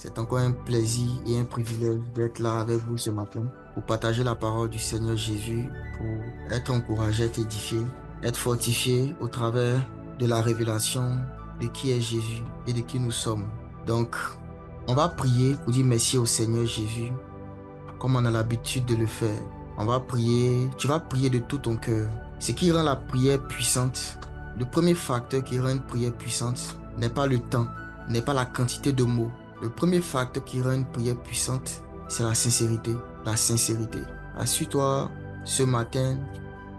C'est encore un plaisir et un privilège d'être là avec vous ce matin pour partager la parole du Seigneur Jésus, pour être encouragé, être édifié, être fortifié au travers de la révélation de qui est Jésus et de qui nous sommes. Donc, on va prier pour dire merci au Seigneur Jésus, comme on a l'habitude de le faire. On va prier, tu vas prier de tout ton cœur. Ce qui rend la prière puissante, le premier facteur qui rend une prière puissante n'est pas le temps, n'est pas la quantité de mots. Le premier facteur qui rend une prière puissante, c'est la sincérité. La sincérité. Assure-toi ce matin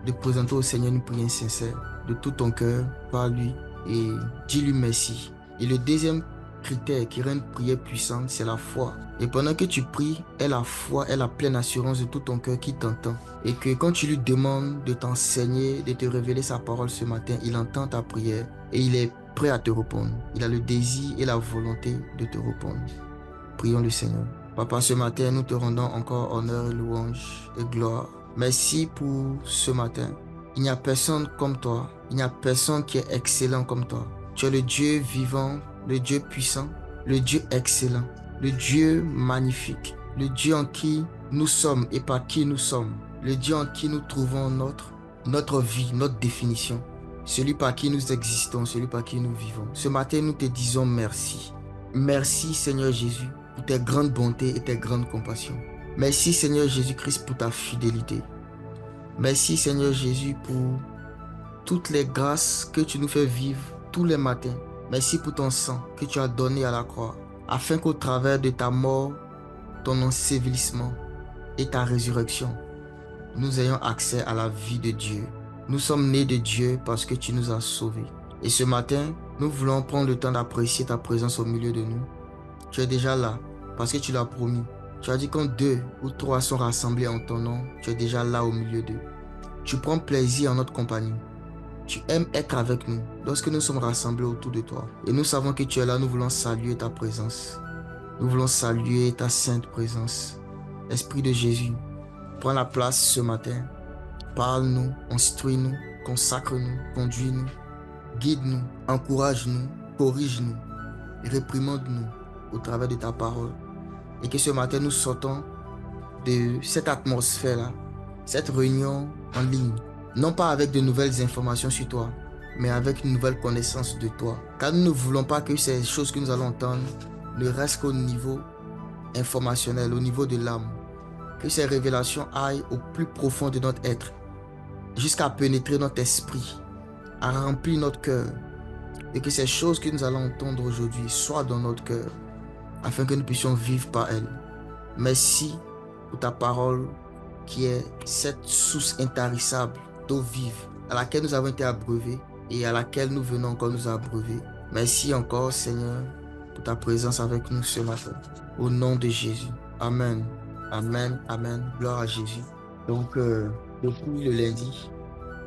de présenter au Seigneur une prière sincère, de tout ton cœur, par lui, et dis-lui merci. Et le deuxième critère qui rend une prière puissante, c'est la foi. Et pendant que tu pries, aie la foi, aie la pleine assurance de tout ton cœur qui t'entend. Et que quand tu lui demandes de t'enseigner, de te révéler sa parole ce matin, il entend ta prière et il est prêt à te répondre. Il a le désir et la volonté de te répondre. Prions le Seigneur. Papa, ce matin, nous te rendons encore honneur, louange et gloire. Merci pour ce matin. Il n'y a personne comme toi. Il n'y a personne qui est excellent comme toi. Tu es le Dieu vivant, le Dieu puissant, le Dieu excellent, le Dieu magnifique, le Dieu en qui nous sommes et par qui nous sommes, le Dieu en qui nous trouvons notre vie, notre définition, celui par qui nous existons, celui par qui nous vivons. Ce matin, nous te disons merci. Merci Seigneur Jésus pour tes grandes bontés et tes grandes compassions. Merci Seigneur Jésus-Christ pour ta fidélité. Merci Seigneur Jésus pour toutes les grâces que tu nous fais vivre tous les matins. Merci pour ton sang que tu as donné à la croix, afin qu'au travers de ta mort, ton ensevelissement et ta résurrection, nous ayons accès à la vie de Dieu. Nous sommes nés de Dieu parce que tu nous as sauvés. Et ce matin, nous voulons prendre le temps d'apprécier ta présence au milieu de nous. Tu es déjà là parce que tu l'as promis. Tu as dit quand 2 ou 3 sont rassemblés en ton nom, tu es déjà là au milieu d'eux. Tu prends plaisir en notre compagnie. Tu aimes être avec nous lorsque nous sommes rassemblés autour de toi. Et nous savons que tu es là, nous voulons saluer ta présence. Nous voulons saluer ta sainte présence. Esprit de Jésus, prends la place ce matin. Parle-nous, instruis-nous, consacre-nous, conduis-nous, guide-nous, encourage-nous, corrige-nous, réprimande-nous au travers de ta parole. Et que ce matin, nous sortons de cette atmosphère-là, cette réunion en ligne, non pas avec de nouvelles informations sur toi, mais avec une nouvelle connaissance de toi. Car nous ne voulons pas que ces choses que nous allons entendre ne restent qu'au niveau informationnel, au niveau de l'âme. Que ces révélations aillent au plus profond de notre être, jusqu'à pénétrer notre esprit, à remplir notre cœur. Et que ces choses que nous allons entendre aujourd'hui soient dans notre cœur, afin que nous puissions vivre par elles. Merci pour ta parole qui est cette source intarissable d'eau vive à laquelle nous avons été abreuvés et à laquelle nous venons encore nous abreuver. Merci encore Seigneur pour ta présence avec nous ce matin. Au nom de Jésus. Amen. Amen. Amen. Gloire à Jésus. Donc, depuis le lundi,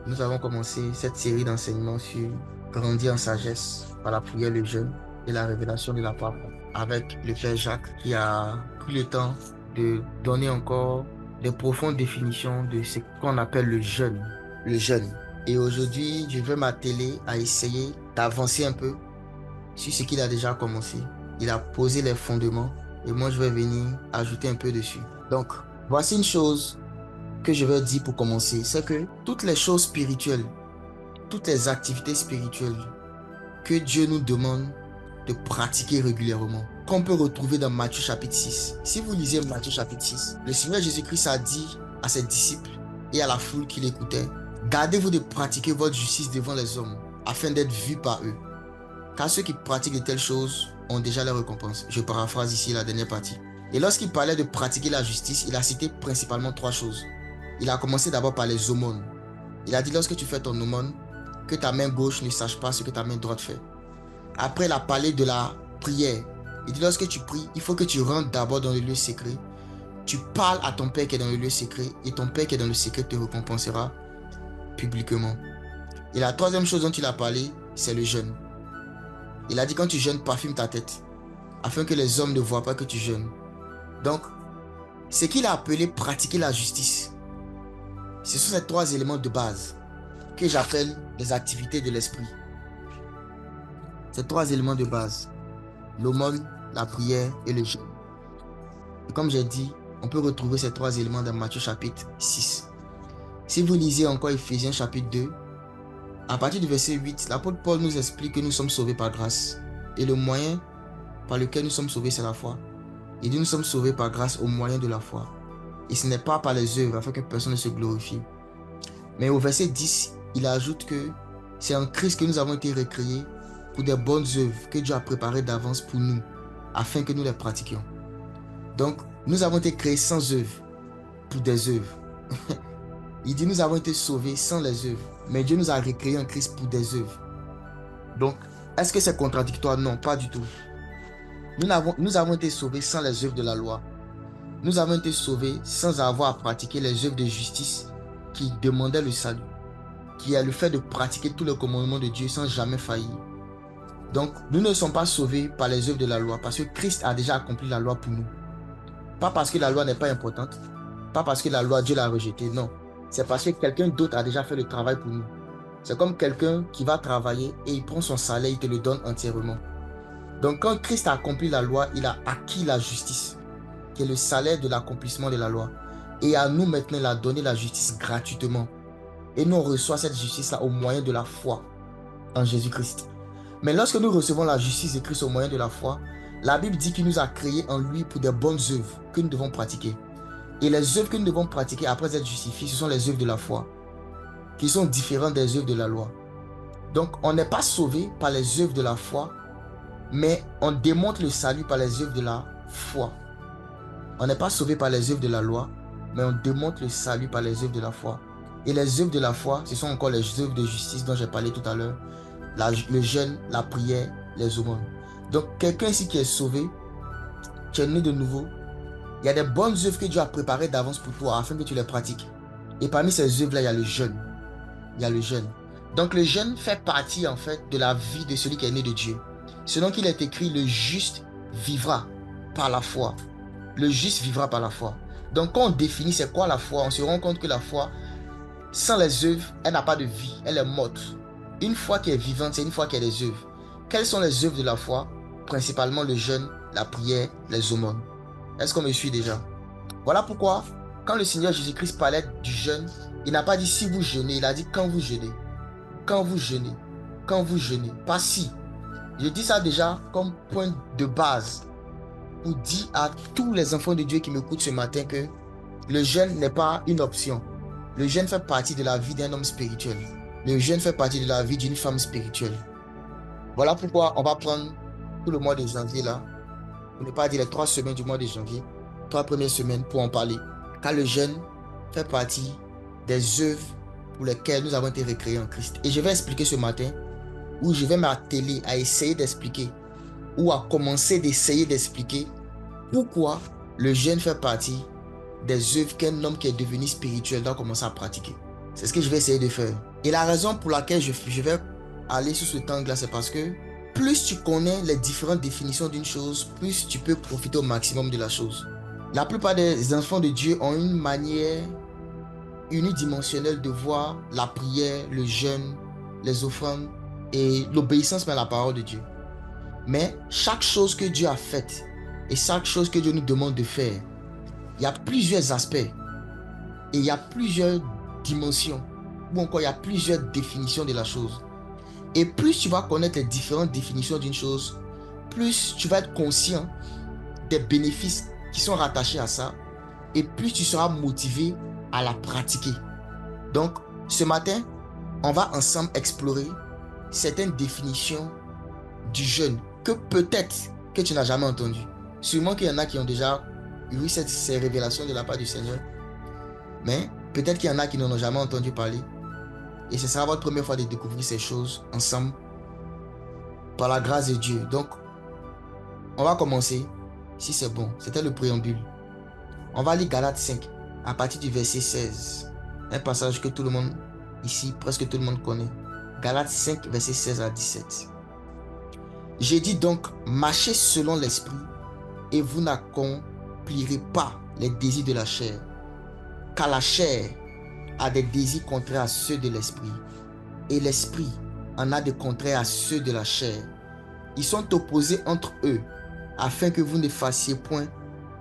nous avons commencé cette série d'enseignements sur grandir en sagesse par la prière, le jeûne et la révélation de la parole avec le Père Jacques qui a pris le temps de donner encore des profondes définitions de ce qu'on appelle le jeûne. Le jeûne. Et aujourd'hui, je vais m'atteler à essayer d'avancer un peu sur ce qu'il a déjà commencé. Il a posé les fondements et moi je vais venir ajouter un peu dessus. Donc, voici une chose que je vais dire pour commencer, c'est que toutes les choses spirituelles, toutes les activités spirituelles que Dieu nous demande de pratiquer régulièrement, qu'on peut retrouver dans Matthieu chapitre 6. Si vous lisez Matthieu chapitre 6, le Seigneur Jésus-Christ a dit à ses disciples et à la foule qui l'écoutait, gardez-vous de pratiquer votre justice devant les hommes, afin d'être vus par eux. Car ceux qui pratiquent de telles choses ont déjà leur récompense. Je paraphrase ici la dernière partie. Et lorsqu'il parlait de pratiquer la justice, il a cité principalement 3 choses. Il a commencé d'abord par les aumônes. Il a dit lorsque tu fais ton aumône, que ta main gauche ne sache pas ce que ta main droite fait. Après, il a parlé de la prière. Il dit lorsque tu pries, il faut que tu rentres d'abord dans le lieu secret. Tu parles à ton Père qui est dans le lieu secret et ton Père qui est dans le secret te récompensera publiquement. Et la troisième chose dont il a parlé, c'est le jeûne. Il a dit quand tu jeûnes, parfume ta tête afin que les hommes ne voient pas que tu jeûnes. Donc, ce qu'il a appelé pratiquer la justice, ce sont ces 3 éléments de base que j'appelle les activités de l'esprit. Ces 3 éléments de base, l'aumône, la prière et le jeûne. Et comme j'ai dit, on peut retrouver ces 3 éléments dans Matthieu chapitre 6. Si vous lisez encore Ephésiens chapitre 2, à partir du verset 8, l'apôtre Paul nous explique que nous sommes sauvés par grâce. Et le moyen par lequel nous sommes sauvés, c'est la foi. Il dit nous sommes sauvés par grâce au moyen de la foi. Et ce n'est pas par les œuvres afin que personne ne se glorifie. Mais au verset 10, il ajoute que c'est en Christ que nous avons été recréés pour des bonnes œuvres que Dieu a préparées d'avance pour nous, afin que nous les pratiquions. Donc, nous avons été créés sans œuvres, pour des œuvres. Il dit nous avons été sauvés sans les œuvres, mais Dieu nous a recréés en Christ pour des œuvres. Donc, est-ce que c'est contradictoire? Non, pas du tout. Nous avons été sauvés sans les œuvres de la loi. Nous avons été sauvés sans avoir à pratiquer les œuvres de justice qui demandaient le salut, qui est le fait de pratiquer tous les commandements de Dieu sans jamais faillir. Donc, nous ne sommes pas sauvés par les œuvres de la loi parce que Christ a déjà accompli la loi pour nous. Pas parce que la loi n'est pas importante, pas parce que la loi, Dieu l'a rejetée, non. C'est parce que quelqu'un d'autre a déjà fait le travail pour nous. C'est comme quelqu'un qui va travailler et il prend son salaire, il te le donne entièrement. Donc, quand Christ a accompli la loi, il a acquis la justice, qui est le salaire de l'accomplissement de la loi. Et à nous maintenant, il a donné la justice gratuitement. Et nous, on reçoit cette justice-là au moyen de la foi en Jésus-Christ. Mais lorsque nous recevons la justice de Christ au moyen de la foi, la Bible dit qu'il nous a créés en lui pour des bonnes œuvres que nous devons pratiquer. Et les œuvres que nous devons pratiquer après être justifiés, ce sont les œuvres de la foi, qui sont différentes des œuvres de la loi. Donc, on n'est pas sauvé par les œuvres de la foi, mais on démontre le salut par les œuvres de la foi. On n'est pas sauvé par les œuvres de la loi, mais on démontre le salut par les œuvres de la foi. Et les œuvres de la foi, ce sont encore les œuvres de justice dont j'ai parlé tout à l'heure. Le jeûne, la prière, les aumônes. Donc, quelqu'un ici qui est sauvé, qui est né de nouveau, il y a des bonnes œuvres que Dieu a préparées d'avance pour toi afin que tu les pratiques. Et parmi ces œuvres-là, il y a le jeûne. Il y a le jeûne. Donc, le jeûne fait partie, en fait, de la vie de celui qui est né de Dieu. Selon qu'il est écrit, le juste vivra par la foi. Le juste vivra par la foi. Donc, quand on définit c'est quoi la foi, on se rend compte que la foi, sans les œuvres, elle n'a pas de vie. Elle est morte. Une foi qui est vivante, c'est une foi qui a des œuvres. Quelles sont les œuvres de la foi? Principalement le jeûne, la prière, les aumônes. Est-ce qu'on me suit déjà? Voilà pourquoi, quand le Seigneur Jésus-Christ parlait du jeûne, il n'a pas dit si vous jeûnez, il a dit quand vous jeûnez. Quand vous jeûnez. Quand vous jeûnez. Pas si. Je dis ça déjà comme point de base pour dire à tous les enfants de Dieu qui m'écoutent ce matin que le jeûne n'est pas une option. Le jeûne fait partie de la vie d'un homme spirituel. Le jeûne fait partie de la vie d'une femme spirituelle. Voilà pourquoi on va prendre tout le mois de janvier là, pour ne pas dire les 3 semaines du mois de janvier, 3 premières semaines pour en parler. Car le jeûne fait partie des œuvres pour lesquelles nous avons été recréés en Christ. Et je vais expliquer ce matin, ou je vais m'atteler à essayer d'expliquer, ou à commencer d'essayer d'expliquer pourquoi le jeûne fait partie des œuvres qu'un homme qui est devenu spirituel doit commencer à pratiquer. C'est ce que je vais essayer de faire. Et la raison pour laquelle je vais aller sur ce angle-là, c'est parce que plus tu connais les différentes définitions d'une chose, plus tu peux profiter au maximum de la chose. La plupart des enfants de Dieu ont une manière unidimensionnelle de voir la prière, le jeûne, les offrandes et l'obéissance à la parole de Dieu. Mais chaque chose que Dieu a faite et chaque chose que Dieu nous demande de faire, il y a plusieurs aspects et il y a plusieurs dimensions ou encore il y a plusieurs définitions de la chose. Et plus tu vas connaître les différentes définitions d'une chose, plus tu vas être conscient des bénéfices qui sont rattachés à ça et plus tu seras motivé à la pratiquer. Donc, ce matin, on va ensemble explorer certaines définitions du jeûne que peut-être que tu n'as jamais entendues. Sûrement qu'il y en a qui ont déjà eu ces révélations de la part du Seigneur, mais peut-être qu'il y en a qui n'en ont jamais entendu parler. Et ce sera votre première fois de découvrir ces choses ensemble par la grâce de Dieu. Donc, on va commencer, si c'est bon. C'était le préambule. On va lire Galates 5 à partir du verset 16. Un passage que tout le monde ici, presque tout le monde connaît. Galates 5, verset 16 à 17. J'ai dit donc, marchez selon l'esprit et vous n'accomplirez pas les désirs de la chair. Car la chair a des désirs contraires à ceux de l'esprit. Et l'esprit en a des contraires à ceux de la chair. Ils sont opposés entre eux afin que vous ne fassiez point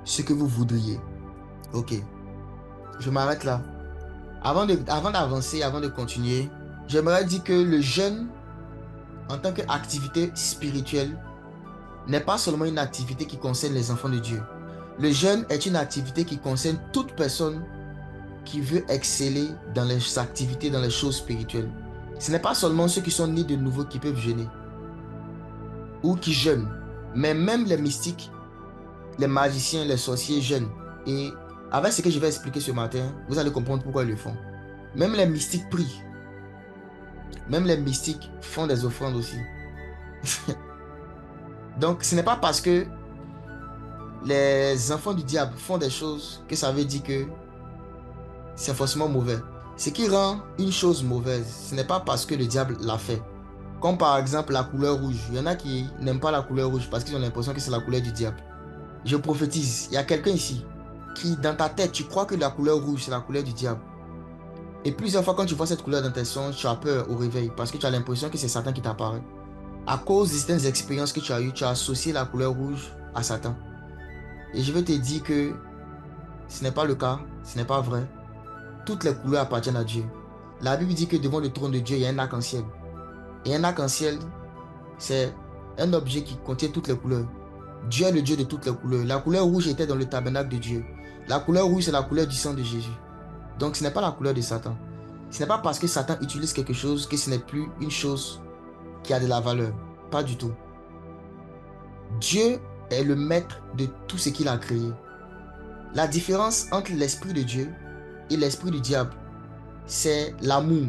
ce que vous voudriez. Ok, je m'arrête là. Avant d'avancer, avant de continuer, j'aimerais dire que le jeûne, en tant qu'activité spirituelle, n'est pas seulement une activité qui concerne les enfants de Dieu. Le jeûne est une activité qui concerne toute personne qui veut exceller dans les activités, dans les choses spirituelles. Ce n'est pas seulement ceux qui sont nés de nouveau qui peuvent jeûner ou qui jeûnent, mais même les mystiques, les magiciens, les sorciers jeûnent. Et avec ce que je vais expliquer ce matin, vous allez comprendre pourquoi ils le font. Même les mystiques prient. Même les mystiques font des offrandes aussi. Donc, ce n'est pas parce que les enfants du diable font des choses que ça veut dire que c'est forcément mauvais. Ce qui rend une chose mauvaise, ce n'est pas parce que le diable l'a fait. Comme par exemple la couleur rouge. Il y en a qui n'aiment pas la couleur rouge parce qu'ils ont l'impression que c'est la couleur du diable. Je prophétise, il y a quelqu'un ici qui, dans ta tête, tu crois que la couleur rouge, c'est la couleur du diable. Et plusieurs fois, quand tu vois cette couleur dans tes songes, tu as peur au réveil parce que tu as l'impression que c'est Satan qui t'apparaît. À cause de certaines expériences que tu as eues, tu as associé la couleur rouge à Satan. Et je vais te dire que ce n'est pas le cas, ce n'est pas vrai. Toutes les couleurs appartiennent à Dieu. La Bible dit que devant le trône de Dieu, il y a un arc-en-ciel. Et un arc-en-ciel, c'est un objet qui contient toutes les couleurs. Dieu est le Dieu de toutes les couleurs. La couleur rouge était dans le tabernacle de Dieu. La couleur rouge, c'est la couleur du sang de Jésus. Donc, ce n'est pas la couleur de Satan. Ce n'est pas parce que Satan utilise quelque chose que ce n'est plus une chose qui a de la valeur. Pas du tout. Dieu est le maître de tout ce qu'il a créé. La différence entre l'esprit de Dieu et l'esprit du diable, c'est l'amour.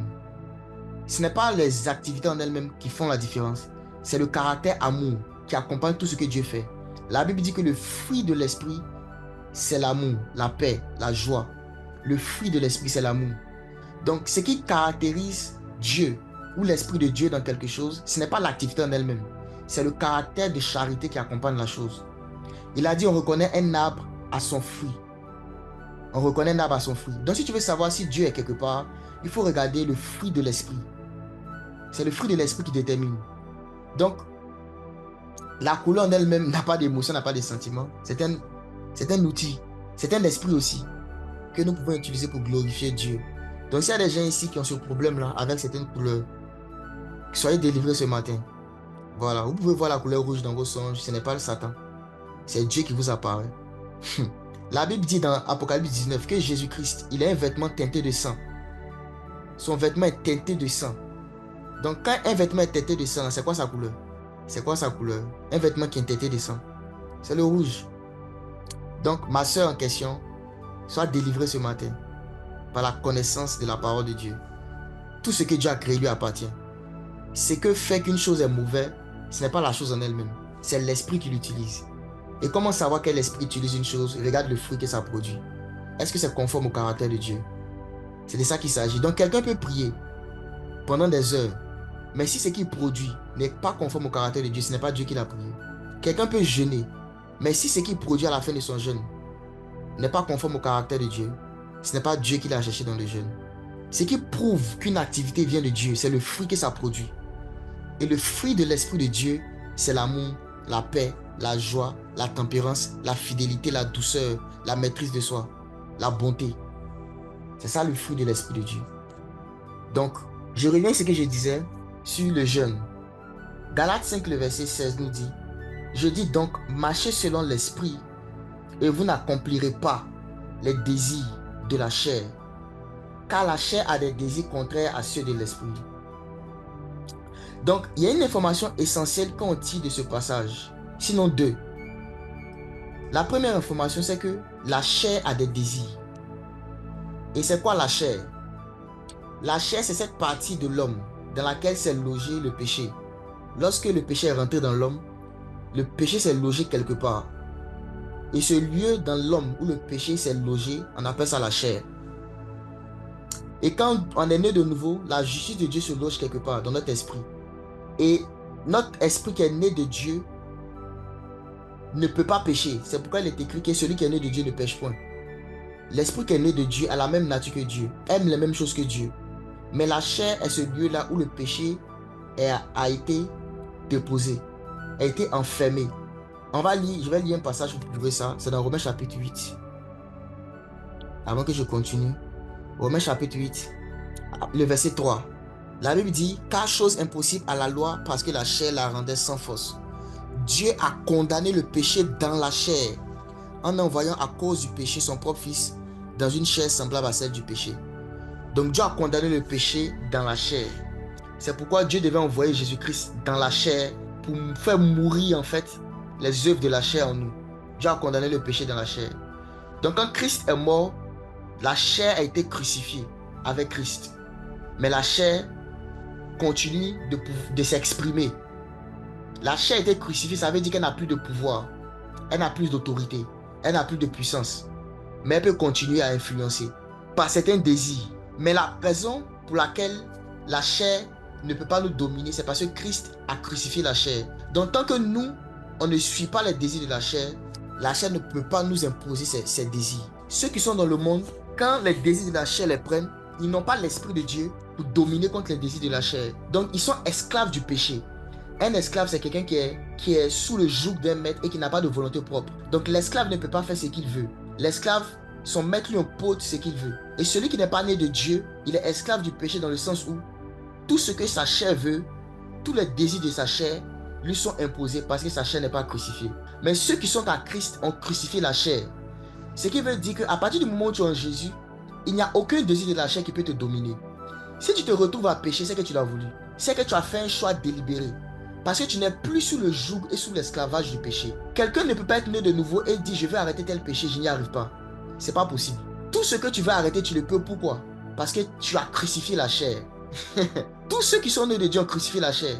Ce n'est pas les activités en elles-mêmes qui font la différence. C'est le caractère amour qui accompagne tout ce que Dieu fait. La Bible dit que le fruit de l'esprit, c'est l'amour, la paix, la joie. Le fruit de l'esprit, c'est l'amour. Donc, ce qui caractérise Dieu ou l'esprit de Dieu dans quelque chose, ce n'est pas l'activité en elle-même. C'est le caractère de charité qui accompagne la chose. Il a dit, on reconnaît un arbre à son fruit. On reconnaît un arbre à son fruit. Donc, si tu veux savoir si Dieu est quelque part, il faut regarder le fruit de l'esprit. C'est le fruit de l'esprit qui détermine. Donc, la couleur en elle-même n'a pas d'émotion, n'a pas de sentiment. C'est un outil. C'est un esprit aussi que nous pouvons utiliser pour glorifier Dieu. Donc, s'il y a des gens ici qui ont ce problème-là avec certaines couleurs, soyez délivrés ce matin. Voilà, vous pouvez voir la couleur rouge dans vos songes. Ce n'est pas le Satan. C'est Dieu qui vous apparaît. La Bible dit dans Apocalypse 19 que Jésus-Christ, il a un vêtement teinté de sang. Son vêtement est teinté de sang. Donc, quand un vêtement est teinté de sang, c'est quoi sa couleur? C'est quoi sa couleur? Un vêtement qui est teinté de sang. C'est le rouge. Donc, ma soeur en question, sois délivrée ce matin par la connaissance de la parole de Dieu. Tout ce que Dieu a créé lui appartient. Ce que fait qu'une chose est mauvaise, ce n'est pas la chose en elle-même. C'est l'esprit qui l'utilise. Et comment savoir quel esprit utilise une chose? Regarde le fruit que ça produit. Est-ce que c'est conforme au caractère de Dieu? C'est de ça qu'il s'agit. Donc, quelqu'un peut prier pendant des heures. Mais si ce qu'il produit n'est pas conforme au caractère de Dieu, ce n'est pas Dieu qui l'a prié. Quelqu'un peut jeûner. Mais si ce qu'il produit à la fin de son jeûne n'est pas conforme au caractère de Dieu, ce n'est pas Dieu qui l'a cherché dans le jeûne. Ce qui prouve qu'une activité vient de Dieu, c'est le fruit que ça produit. Et le fruit de l'esprit de Dieu, c'est l'amour, la paix, la joie, la tempérance, la fidélité, la douceur, la maîtrise de soi, la bonté. C'est ça le fruit de l'esprit de Dieu. Donc, je reviens à ce que je disais sur le jeûne. Galates 5, le verset 16 nous dit, « Je dis donc, marchez selon l'esprit, et vous n'accomplirez pas les désirs de la chair, car la chair a des désirs contraires à ceux de l'esprit. » Donc, il y a une information essentielle qu'on tire de ce passage, sinon deux. La première information, c'est que la chair a des désirs. Et c'est quoi la chair? La chair, c'est cette partie de l'homme dans laquelle s'est logé le péché. Lorsque le péché est rentré dans l'homme, le péché s'est logé quelque part. Et ce lieu dans l'homme où le péché s'est logé, on appelle ça la chair. Et quand on est né de nouveau, la justice de Dieu se loge quelque part dans notre esprit. Et notre esprit qui est né de Dieu ne peut pas pécher. C'est pourquoi il est écrit que celui qui est né de Dieu ne pêche point. L'esprit qui est né de Dieu a la même nature que Dieu, aime les mêmes choses que Dieu. Mais la chair est ce lieu-là où le péché a été déposé, a été enfermé. Je vais lire un passage pour prouver ça. C'est dans Romains chapitre 8. Avant que je continue. Romains chapitre 8, le verset 3. La Bible dit, car chose impossible à la loi parce que la chair la rendait sans force. Dieu a condamné le péché dans la chair en envoyant à cause du péché son propre fils dans une chair semblable à celle du péché. Donc Dieu a condamné le péché dans la chair. C'est pourquoi Dieu devait envoyer Jésus-Christ dans la chair pour faire mourir en fait les œuvres de la chair en nous. Dieu a condamné le péché dans la chair. Donc quand Christ est mort, la chair a été crucifiée avec Christ. Mais la chair continue de s'exprimer. La chair a été crucifiée, ça veut dire qu'elle n'a plus de pouvoir. Elle n'a plus d'autorité. Elle n'a plus de puissance. Mais elle peut continuer à influencer par certains désirs. Mais la raison pour laquelle la chair ne peut pas nous dominer, c'est parce que Christ a crucifié la chair. Donc tant que nous, on ne suit pas les désirs de la chair ne peut pas nous imposer ses désirs. Ceux qui sont dans le monde, quand les désirs de la chair les prennent, ils n'ont pas l'esprit de Dieu pour dominer contre les désirs de la chair. Donc ils sont esclaves du péché. Un esclave, c'est quelqu'un qui est sous le joug d'un maître et qui n'a pas de volonté propre. Donc l'esclave ne peut pas faire ce qu'il veut. L'esclave, son maître lui impose ce qu'il veut. Et celui qui n'est pas né de Dieu, il est esclave du péché dans le sens où tout ce que sa chair veut, tous les désirs de sa chair lui sont imposés parce que sa chair n'est pas crucifiée. Mais ceux qui sont à Christ ont crucifié la chair. Ce qui veut dire qu'à partir du moment où tu es en Jésus, il n'y a aucun désir de la chair qui peut te dominer. Si tu te retrouves à pécher, c'est que tu l'as voulu. C'est que tu as fait un choix délibéré. Parce que tu n'es plus sous le joug et sous l'esclavage du péché. Quelqu'un ne peut pas être né de nouveau et dire je vais arrêter tel péché, je n'y arrive pas. C'est pas possible. Tout ce que tu vas arrêter, tu le peux. Pourquoi? Parce que tu as crucifié la chair. Tous ceux qui sont nés de Dieu ont crucifié la chair.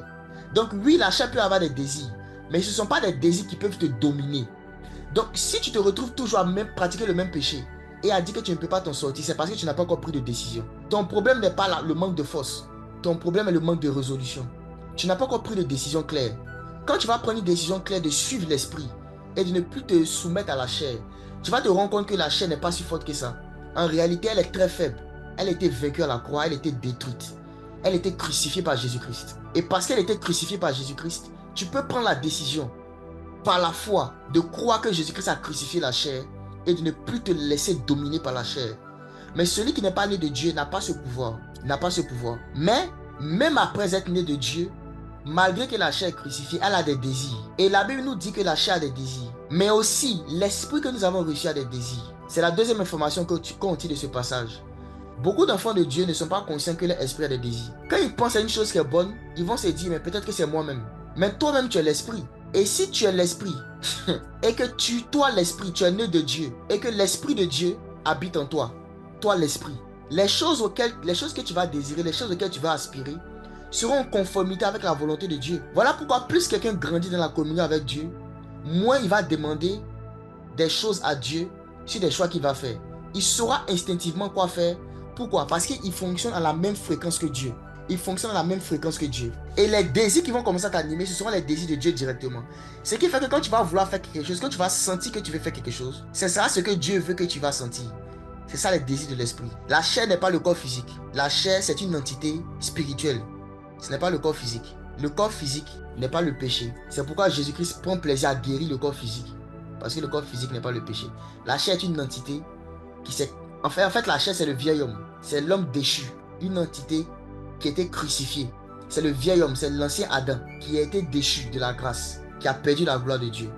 Donc oui, la chair peut avoir des désirs, mais ce ne sont pas des désirs qui peuvent te dominer. Donc si tu te retrouves toujours à même pratiquer le même péché et à dire que tu ne peux pas t'en sortir, c'est parce que tu n'as pas encore pris de décision. Ton problème n'est pas le manque de force. Ton problème est le manque de résolution. Tu n'as pas encore pris de décision claire. Quand tu vas prendre une décision claire de suivre l'esprit et de ne plus te soumettre à la chair, tu vas te rendre compte que la chair n'est pas si forte que ça. En réalité, elle est très faible. Elle était vaincue à la croix, elle était détruite. Elle était crucifiée par Jésus-Christ. Et parce qu'elle était crucifiée par Jésus-Christ, tu peux prendre la décision, par la foi, de croire que Jésus-Christ a crucifié la chair et de ne plus te laisser dominer par la chair. Mais celui qui n'est pas né de Dieu n'a pas ce pouvoir. N'a pas ce pouvoir. Mais, même après être né de Dieu, malgré que la chair est crucifiée, elle a des désirs. Et la Bible nous dit que la chair a des désirs. Mais aussi, l'esprit que nous avons reçu a des désirs. C'est la deuxième information qu'on tire de ce passage. Beaucoup d'enfants de Dieu ne sont pas conscients que leur esprit a des désirs. Quand ils pensent à une chose qui est bonne, ils vont se dire, mais peut-être que c'est moi-même. Mais toi-même, tu es l'esprit. Et si tu es l'esprit, et que toi, l'esprit, tu es né de Dieu, et que l'esprit de Dieu habite en toi, toi, l'esprit, les choses que tu vas désirer, les choses auxquelles tu vas aspirer, seront en conformité avec la volonté de Dieu. Voilà pourquoi plus quelqu'un grandit dans la communion avec Dieu, moins il va demander des choses à Dieu sur des choix qu'il va faire. Il saura instinctivement quoi faire. Pourquoi? Parce qu'il fonctionne à la même fréquence que Dieu. Il fonctionne à la même fréquence que Dieu. Et les désirs qui vont commencer à t'animer, ce seront les désirs de Dieu directement. Ce qui fait que quand tu vas vouloir faire quelque chose, quand tu vas sentir que tu veux faire quelque chose, ce sera ce que Dieu veut que tu vas sentir. C'est ça les désirs de l'esprit. La chair n'est pas le corps physique. La chair, c'est une entité spirituelle. Ce n'est pas le corps physique. Le corps physique n'est pas le péché. C'est pourquoi Jésus-Christ prend plaisir à guérir le corps physique. Parce que le corps physique n'est pas le péché. La chair est une entité qui s'est... En fait, la chair, c'est le vieil homme. C'est l'homme déchu. Une entité qui a été crucifiée. C'est le vieil homme, c'est l'ancien Adam qui a été déchu de la grâce, qui a perdu la gloire de Dieu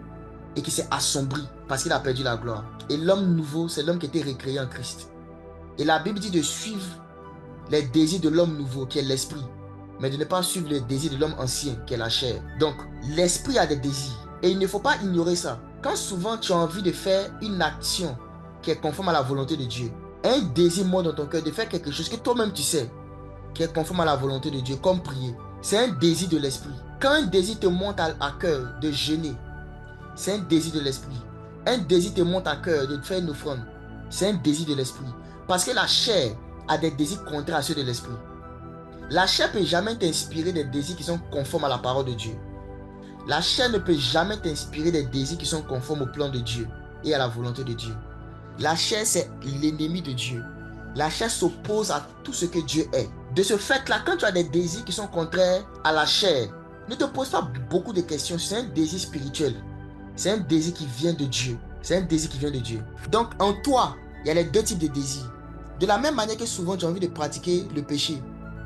et qui s'est assombri parce qu'il a perdu la gloire. Et l'homme nouveau, c'est l'homme qui a été recréé en Christ. Et la Bible dit de suivre les désirs de l'homme nouveau, qui est l'esprit, mais de ne pas suivre les désirs de l'homme ancien, qui est la chair. Donc, l'esprit a des désirs. Et il ne faut pas ignorer ça. Quand souvent tu as envie de faire une action qui est conforme à la volonté de Dieu, un désir monte dans ton cœur de faire quelque chose que toi-même tu sais, qui est conforme à la volonté de Dieu, comme prier. C'est un désir de l'esprit. Quand un désir te monte à cœur de jeûner, c'est un désir de l'esprit. Un désir te monte à cœur de faire une offrande, c'est un désir de l'esprit. Parce que la chair a des désirs contraires à ceux de l'esprit. La chair ne peut jamais t'inspirer des désirs qui sont conformes à la parole de Dieu. La chair ne peut jamais t'inspirer des désirs qui sont conformes au plan de Dieu et à la volonté de Dieu. La chair, c'est l'ennemi de Dieu. La chair s'oppose à tout ce que Dieu est. De ce fait-là, quand tu as des désirs qui sont contraires à la chair, ne te pose pas beaucoup de questions. C'est un désir spirituel. C'est un désir qui vient de Dieu. C'est un désir qui vient de Dieu. Donc, en toi, il y a les deux types de désirs. De la même manière que souvent, tu as envie de pratiquer le péché,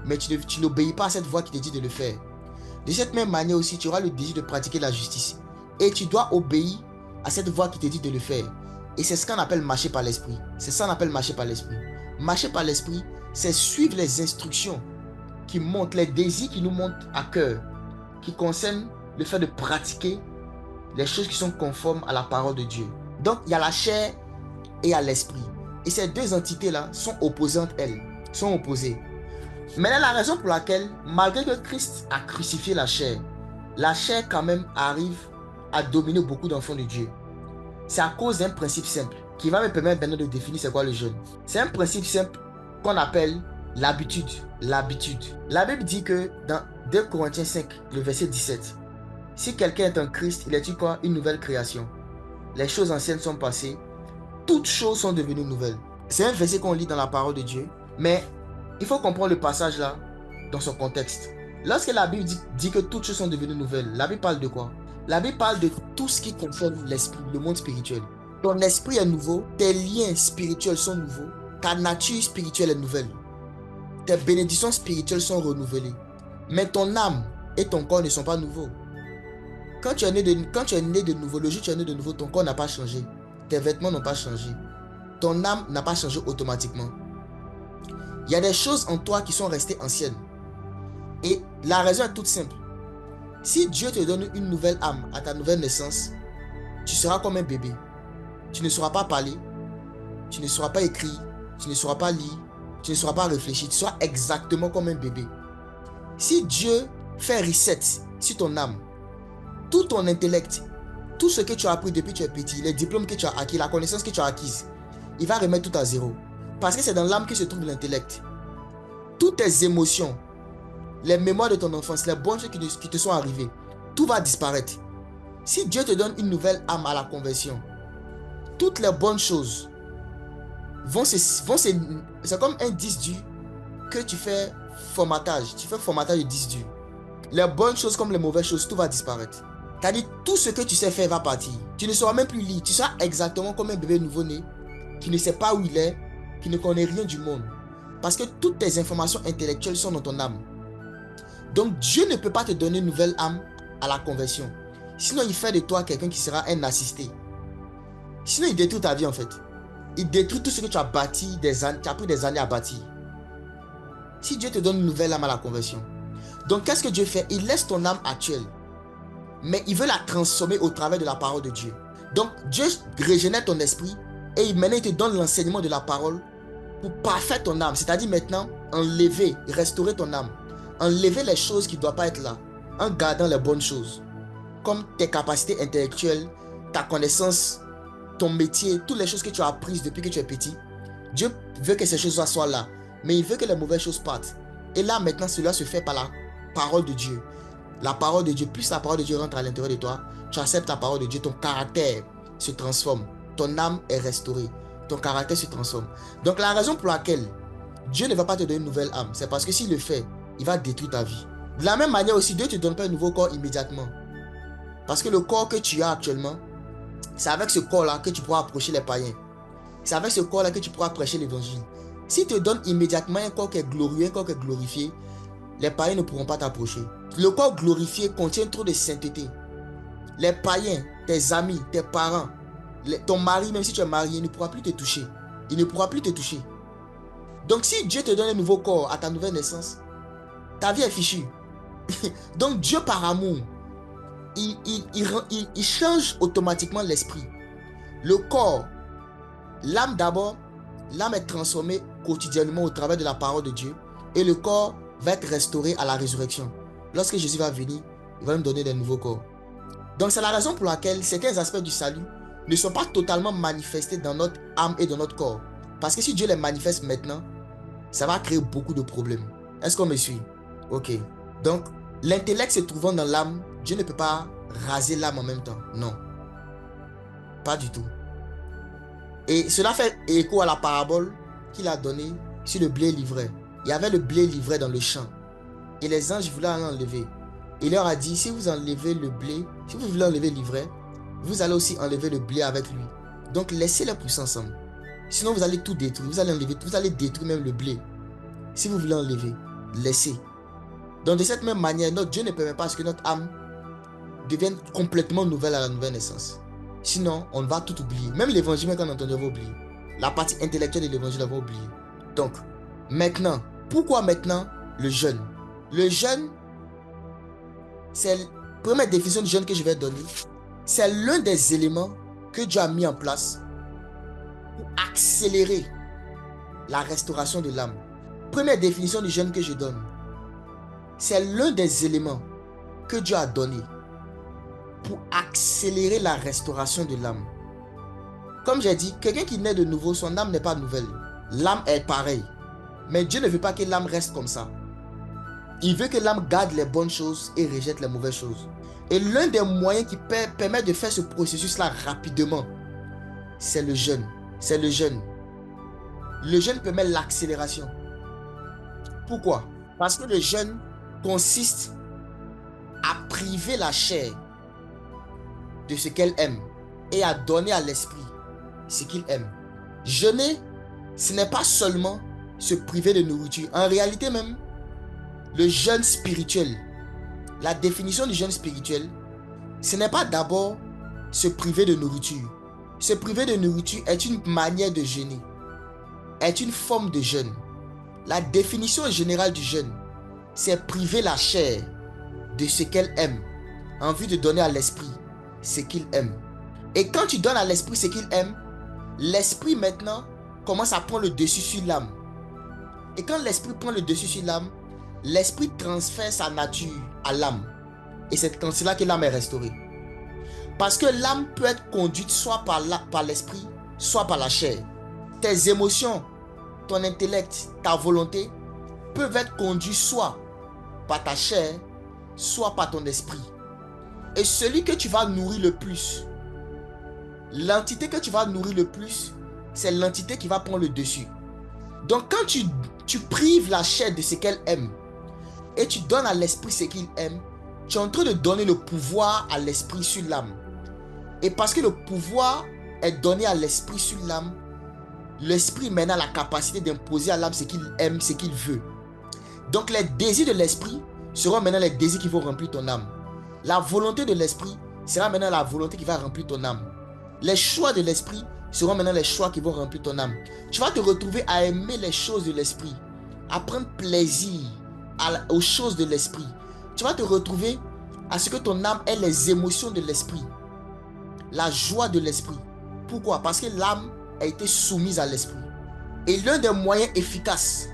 mais tu n'obéis pas à cette voix qui te dit de le faire. De cette même manière aussi, tu auras le désir de pratiquer la justice. Et tu dois obéir à cette voix qui te dit de le faire. Et c'est ce qu'on appelle marcher par l'esprit. C'est ça qu'on appelle marcher par l'esprit. Marcher par l'esprit, c'est suivre les instructions qui montrent, les désirs qui nous montent à cœur, qui concernent le fait de pratiquer les choses qui sont conformes à la parole de Dieu. Donc, il y a la chair et il y a l'esprit. Et ces deux entités-là sont opposantes, elles. Sont opposées. Maintenant, la raison pour laquelle, malgré que Christ a crucifié la chair quand même arrive à dominer beaucoup d'enfants de Dieu. C'est à cause d'un principe simple qui va me permettre maintenant de définir c'est quoi le jeûne. C'est un principe simple qu'on appelle l'habitude. L'habitude. La Bible dit que dans 2 Corinthiens 5, le verset 17, si quelqu'un est en Christ, il est quoi? Une nouvelle création. Les choses anciennes sont passées, toutes choses sont devenues nouvelles. C'est un verset qu'on lit dans la parole de Dieu, mais il faut comprendre le passage là dans son contexte. Lorsque la Bible dit que toutes choses sont devenues nouvelles, la Bible parle de quoi? La Bible parle de tout ce qui concerne l'esprit, le monde spirituel. Ton esprit est nouveau, tes liens spirituels sont nouveaux, ta nature spirituelle est nouvelle. Tes bénédictions spirituelles sont renouvelées. Mais ton âme et ton corps ne sont pas nouveaux. Quand tu es né de nouveau, le jour où tu es né de nouveau, ton corps n'a pas changé. Tes vêtements n'ont pas changé. Ton âme n'a pas changé automatiquement. Il y a des choses en toi qui sont restées anciennes. Et la raison est toute simple. Si Dieu te donne une nouvelle âme à ta nouvelle naissance, tu seras comme un bébé. Tu ne sauras pas parler, tu ne sauras pas écrire, tu ne sauras pas lire, tu ne sauras pas réfléchir, tu seras exactement comme un bébé. Si Dieu fait reset sur ton âme, tout ton intellect, tout ce que tu as appris depuis que tu es petit, les diplômes que tu as acquis, la connaissance que tu as acquise, il va remettre tout à zéro. Parce que c'est dans l'âme que se trouve l'intellect. Toutes tes émotions, les mémoires de ton enfance, les bonnes choses qui te sont arrivées, tout va disparaître. Si Dieu te donne une nouvelle âme à la conversion, toutes les bonnes choses c'est comme un disque dur que tu fais formatage. Tu fais formatage de disque dur. Les bonnes choses comme les mauvaises choses, tout va disparaître. C'est-à-dire, tout ce que tu sais faire va partir. Tu ne sauras même plus lire. Tu seras exactement comme un bébé nouveau-né qui ne sait pas où il est, qui ne connaît rien du monde. Parce que toutes tes informations intellectuelles sont dans ton âme. Donc, Dieu ne peut pas te donner une nouvelle âme à la conversion. Sinon, il fait de toi quelqu'un qui sera un assisté. Sinon, il détruit ta vie en fait. Il détruit tout ce que tu as bâti, tu as pris des années à bâtir. Si Dieu te donne une nouvelle âme à la conversion, donc qu'est-ce que Dieu fait? Il laisse ton âme actuelle, mais il veut la transformer au travers de la parole de Dieu. Donc Dieu régénère ton esprit et maintenant il te donne l'enseignement de la parole pour parfaire ton âme. C'est-à-dire maintenant enlever, restaurer ton âme, enlever les choses qui ne doivent pas être là, en gardant les bonnes choses, comme tes capacités intellectuelles, ta connaissance, ton métier, toutes les choses que tu as apprises depuis que tu es petit. Dieu veut que ces choses soient là, mais il veut que les mauvaises choses partent. Et là maintenant cela se fait par la parole de Dieu. La parole de Dieu, plus la parole de Dieu rentre à l'intérieur de toi, tu acceptes la parole de Dieu, ton caractère se transforme, ton âme est restaurée, ton caractère se transforme. Donc la raison pour laquelle Dieu ne va pas te donner une nouvelle âme, c'est parce que s'il le fait, il va détruire ta vie. De la même manière aussi, Dieu ne te donne pas un nouveau corps immédiatement. Parce que le corps que tu as actuellement, c'est avec ce corps-là que tu pourras approcher les païens. C'est avec ce corps-là que tu pourras prêcher l'évangile. S'il te donne immédiatement un corps qui est glorieux, un corps qui est glorifié, les païens ne pourront pas t'approcher. Le corps glorifié contient trop de sainteté. Les païens, tes amis, tes parents, ton mari, même si tu es marié, il ne pourra plus te toucher. Il ne pourra plus te toucher. Donc si Dieu te donne un nouveau corps à ta nouvelle naissance, ta vie est fichue. Donc Dieu par amour, il change automatiquement l'esprit. Le corps, l'âme d'abord, l'âme est transformée quotidiennement au travers de la parole de Dieu et le corps va être restauré à la résurrection. Lorsque Jésus va venir, il va nous donner des nouveaux corps. Donc c'est la raison pour laquelle certains aspects du salut ne sont pas totalement manifestés dans notre âme et dans notre corps. Parce que si Dieu les manifeste maintenant, ça va créer beaucoup de problèmes. Est-ce qu'on me suit? Ok. Donc, l'intellect se trouvant dans l'âme, Dieu ne peut pas raser l'âme en même temps. Non. Pas du tout. Et cela fait écho à la parabole qu'il a donnée sur le blé livré. Il y avait le blé livré dans le champ. Et les anges voulaient l'enlever. Il leur a dit, si vous enlevez le blé, si vous voulez enlever l'ivraie, vous allez aussi enlever le blé avec lui. Donc laissez-les pousser ensemble. Sinon vous allez tout détruire, vous allez enlever, vous allez détruire même le blé. Si vous voulez enlever, laissez. Donc de cette même manière, notre Dieu ne permet pas que notre âme devienne complètement nouvelle à la nouvelle naissance. Sinon, on va tout oublier. Même l'évangile, quand on entend, on va oublier. La partie intellectuelle de l'évangile, on va oublier. Donc, maintenant, pourquoi maintenant le jeûne? Le jeûne, c'est la première définition du jeûne que je vais donner. C'est l'un des éléments que Dieu a mis en place pour accélérer la restauration de l'âme. Première définition du jeûne que je donne. C'est l'un des éléments que Dieu a donné pour accélérer la restauration de l'âme. Comme j'ai dit, quelqu'un qui naît de nouveau, son âme n'est pas nouvelle. L'âme est pareille. Mais Dieu ne veut pas que l'âme reste comme ça. Il veut que l'âme garde les bonnes choses et rejette les mauvaises choses. Et l'un des moyens qui permet de faire ce processus-là rapidement, c'est le jeûne. C'est le jeûne. Le jeûne permet l'accélération. Pourquoi? Parce que le jeûne consiste à priver la chair de ce qu'elle aime et à donner à l'esprit ce qu'il aime. Jeûner, ce n'est pas seulement se priver de nourriture. En réalité même, le jeûne spirituel, la définition du jeûne spirituel, ce n'est pas d'abord se priver de nourriture. Se priver de nourriture est une manière de jeûner, est une forme de jeûne. La définition générale du jeûne, c'est priver la chair de ce qu'elle aime en vue de donner à l'esprit ce qu'il aime. Et quand tu donnes à l'esprit ce qu'il aime, l'esprit maintenant commence à prendre le dessus sur l'âme. Et quand l'esprit prend le dessus sur l'âme, l'esprit transfère sa nature à l'âme. Et c'est quand c'est là que l'âme est restaurée. Parce que l'âme peut être conduite soit par l'esprit, soit par la chair. Tes émotions, ton intellect, ta volonté peuvent être conduits soit par ta chair, soit par ton esprit. Et celui que tu vas nourrir le plus, l'entité que tu vas nourrir le plus, c'est l'entité qui va prendre le dessus. Donc quand tu prives la chair de ce qu'elle aime et tu donnes à l'esprit ce qu'il aime, tu es en train de donner le pouvoir à l'esprit sur l'âme. Et parce que le pouvoir est donné à l'esprit sur l'âme, l'esprit maintenant a la capacité d'imposer à l'âme ce qu'il aime, ce qu'il veut. Donc les désirs de l'esprit seront maintenant les désirs qui vont remplir ton âme. La volonté de l'esprit sera maintenant la volonté qui va remplir ton âme. Les choix de l'esprit seront maintenant les choix qui vont remplir ton âme. Tu vas te retrouver à aimer les choses de l'esprit, à prendre plaisir aux choses de l'esprit. Tu vas te retrouver à ce que ton âme ait les émotions de l'esprit, la joie de l'esprit. Pourquoi? Parce que l'âme a été soumise à l'esprit. Et l'un des moyens efficaces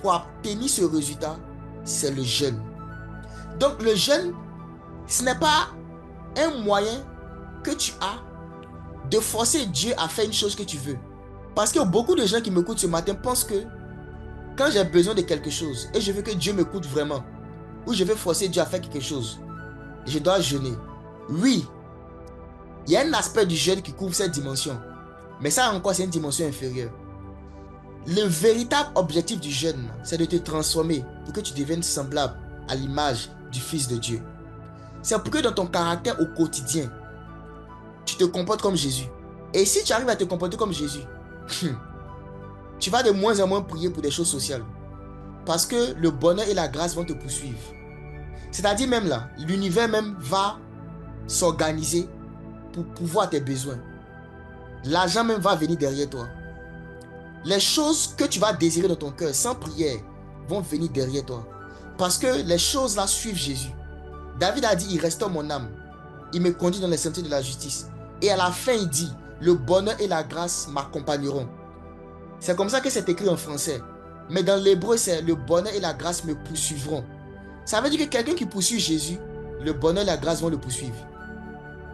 pour obtenir ce résultat, c'est le jeûne. Donc le jeûne, ce n'est pas un moyen que tu as de forcer Dieu à faire une chose que tu veux. Parce que beaucoup de gens qui m'écoutent ce matin pensent que quand j'ai besoin de quelque chose et je veux que Dieu m'écoute vraiment, ou je veux forcer Dieu à faire quelque chose, je dois jeûner. Oui, il y a un aspect du jeûne qui couvre cette dimension, mais ça encore c'est une dimension inférieure. Le véritable objectif du jeûne, c'est de te transformer pour que tu deviennes semblable à l'image du Fils de Dieu. C'est pour que dans ton caractère au quotidien, tu te comportes comme Jésus. Et si tu arrives à te comporter comme Jésus, tu vas de moins en moins prier pour des choses sociales. Parce que le bonheur et la grâce vont te poursuivre. C'est-à-dire même là, l'univers même va s'organiser pour pouvoir tes besoins. L'argent même va venir derrière toi. Les choses que tu vas désirer dans ton cœur sans prière vont venir derrière toi. Parce que les choses là suivent Jésus. David a dit, il restaure mon âme. Il me conduit dans les sentiers de la justice. Et à la fin, il dit, le bonheur et la grâce m'accompagneront. C'est comme ça que c'est écrit en français. Mais dans l'hébreu, c'est le bonheur et la grâce me poursuivront. Ça veut dire que quelqu'un qui poursuit Jésus, le bonheur et la grâce vont le poursuivre.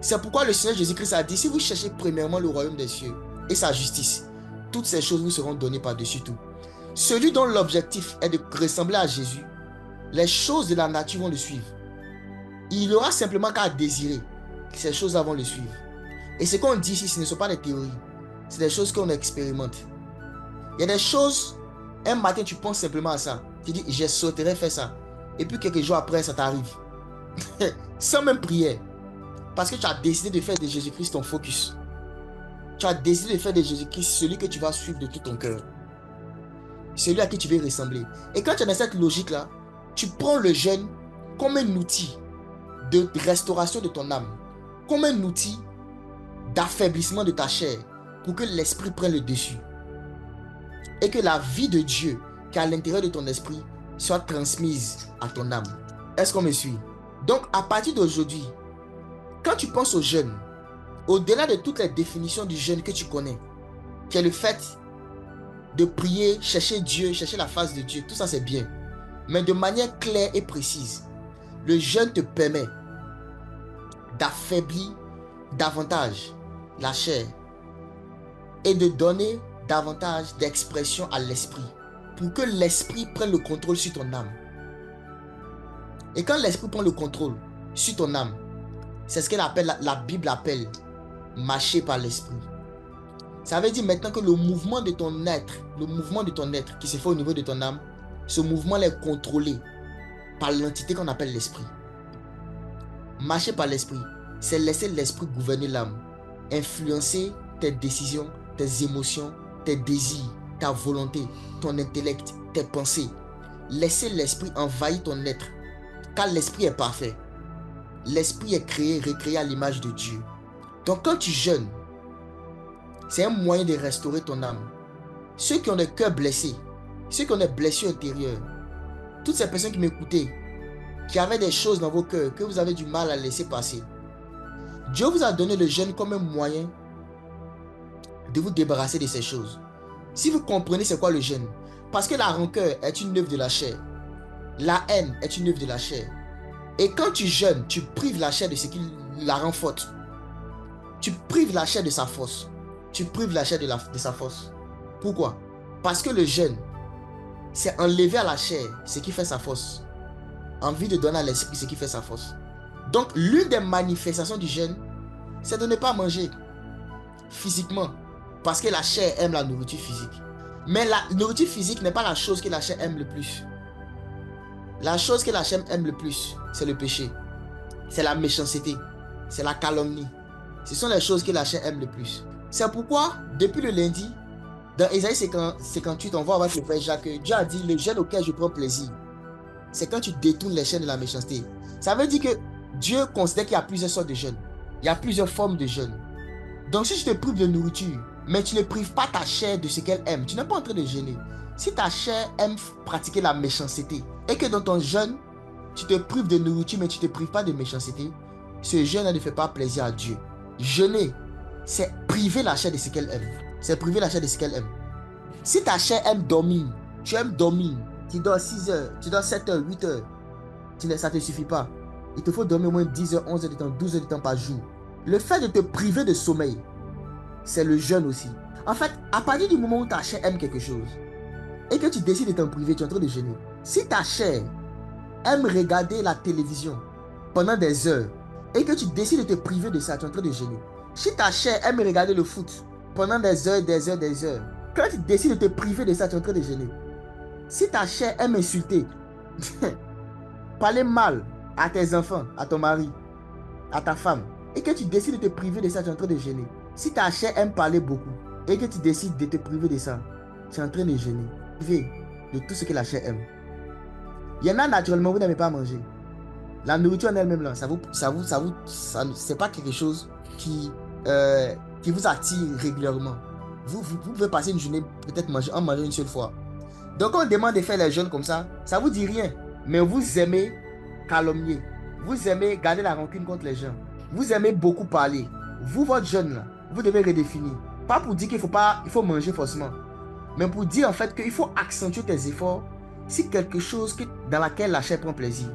C'est pourquoi le Seigneur Jésus-Christ a dit, si vous cherchez premièrement le royaume des cieux et sa justice, toutes ces choses vous seront données par-dessus tout. Celui dont l'objectif est de ressembler à Jésus, les choses de la nature vont le suivre. Il aura simplement qu'à désirer que ces choses-là vont le suivre. Et ce qu'on dit ici, ce ne sont pas des théories. C'est des choses qu'on expérimente. Il y a des choses, un matin tu penses simplement à ça. Tu dis, je sauterai faire ça. Et puis quelques jours après, ça t'arrive. Sans même prière. Parce que tu as décidé de faire de Jésus-Christ ton focus. Tu as décidé de faire de Jésus-Christ celui que tu vas suivre de tout ton cœur. Celui à qui tu veux ressembler. Et quand tu es dans cette logique-là, tu prends le jeûne comme un outil de restauration de ton âme, comme un outil d'affaiblissement de ta chair, pour que l'esprit prenne le dessus. Et que la vie de Dieu qui est à l'intérieur de ton esprit soit transmise à ton âme. Est-ce qu'on me suit? Donc, à partir d'aujourd'hui, quand tu penses au jeûne, au-delà de toutes les définitions du jeûne que tu connais, qui est le fait de prier, chercher Dieu, chercher la face de Dieu, tout ça c'est bien. Mais de manière claire et précise, le jeûne te permet d'affaiblir davantage la chair et de donner davantage d'expression à l'esprit pour que l'esprit prenne le contrôle sur ton âme. Et quand l'esprit prend le contrôle sur ton âme, c'est ce que la Bible appelle marcher par l'esprit. Ça veut dire maintenant que le mouvement de ton être qui se fait au niveau de ton âme, ce mouvement est contrôlé par l'entité qu'on appelle l'esprit. Marcher par l'esprit, c'est laisser l'esprit gouverner l'âme, influencer tes décisions, tes émotions, tes désirs, ta volonté, ton intellect, tes pensées. Laisser l'esprit envahir ton être, car l'esprit est parfait. L'esprit est créé, recréé à l'image de Dieu. Donc quand tu jeûnes, c'est un moyen de restaurer ton âme. Ceux qui ont le cœur blessé, ceux qui ont des blessures intérieures, toutes ces personnes qui m'écoutaient, qui avaient des choses dans vos cœurs que vous avez du mal à laisser passer, Dieu vous a donné le jeûne comme un moyen de vous débarrasser de ces choses. Si vous comprenez c'est quoi le jeûne, parce que la rancœur est une œuvre de la chair, la haine est une œuvre de la chair. Et quand tu jeûnes, tu prives la chair de ce qui la rend forte. Tu prives la chair de sa force. Tu prives la chair de sa force. Pourquoi? Parce que le jeûne, c'est enlever à la chair ce qui fait sa force. Envie de donner à l'esprit ce qui fait sa force. Donc, l'une des manifestations du jeûne, c'est de ne pas manger physiquement. Parce que la chair aime la nourriture physique. Mais la nourriture physique n'est pas la chose que la chair aime le plus. La chose que la chair aime le plus, c'est le péché. C'est la méchanceté. C'est la calomnie. Ce sont les choses que la chair aime le plus. C'est pourquoi, depuis le lundi, dans Ésaïe 58, on va voir avec le frère Jacques, Dieu a dit, le jeûne auquel je prends plaisir, c'est quand tu détournes les chaînes de la méchanceté. Ça veut dire que Dieu considère qu'il y a plusieurs sortes de jeûnes. Il y a plusieurs formes de jeûne. Donc si tu te prives de nourriture, mais tu ne prives pas ta chair de ce qu'elle aime, tu n'es pas en train de jeûner. Si ta chair aime pratiquer la méchanceté, et que dans ton jeûne, tu te prives de nourriture, mais tu ne te prives pas de méchanceté, ce jeûne ne fait pas plaisir à Dieu. Jeûner, c'est priver la chair de ce qu'elle aime. C'est priver la chair de ce qu'elle aime. Si ta chair aime dormir, tu aimes dormir, tu dors 6 heures, tu dors 7 heures, 8 heures, ça ne te suffit pas. Il te faut dormir au moins 10 heures, 11 heures de temps, 12 heures de temps par jour. Le fait de te priver de sommeil, c'est le jeûne aussi. En fait, à partir du moment où ta chair aime quelque chose, et que tu décides de t'en priver, tu es en train de jeûner. Si ta chair aime regarder la télévision pendant des heures, et que tu décides de te priver de ça, tu es en train de jeûner. Si ta chair aime regarder le foot pendant des heures, des heures, des heures, quand tu décides de te priver de ça, tu es en train de jeûner. Si ta chair aime insulter, parler mal à tes enfants, à ton mari, à ta femme, et que tu décides de te priver de ça, tu es en train de jeûner. Si ta chair aime parler beaucoup, et que tu décides de te priver de ça, tu es en train de jeûner. Priver de tout ce que la chair aime. Il y en a naturellement, vous n'aimez pas manger. La nourriture en elle-même, là, c'est pas quelque chose qui vous attire régulièrement. Vous pouvez passer une journée, peut-être manger une seule fois. Donc, on demande de faire les jeûnes comme ça, ça vous dit rien. Mais vous aimez calomnier. Vous aimez garder la rancune contre les gens. Vous aimez beaucoup parler. Vous, votre jeûne, là, vous devez redéfinir. Pas pour dire qu'il faut manger forcément. Mais pour dire en fait qu'il faut accentuer tes efforts si quelque chose dans laquelle la chair prend plaisir.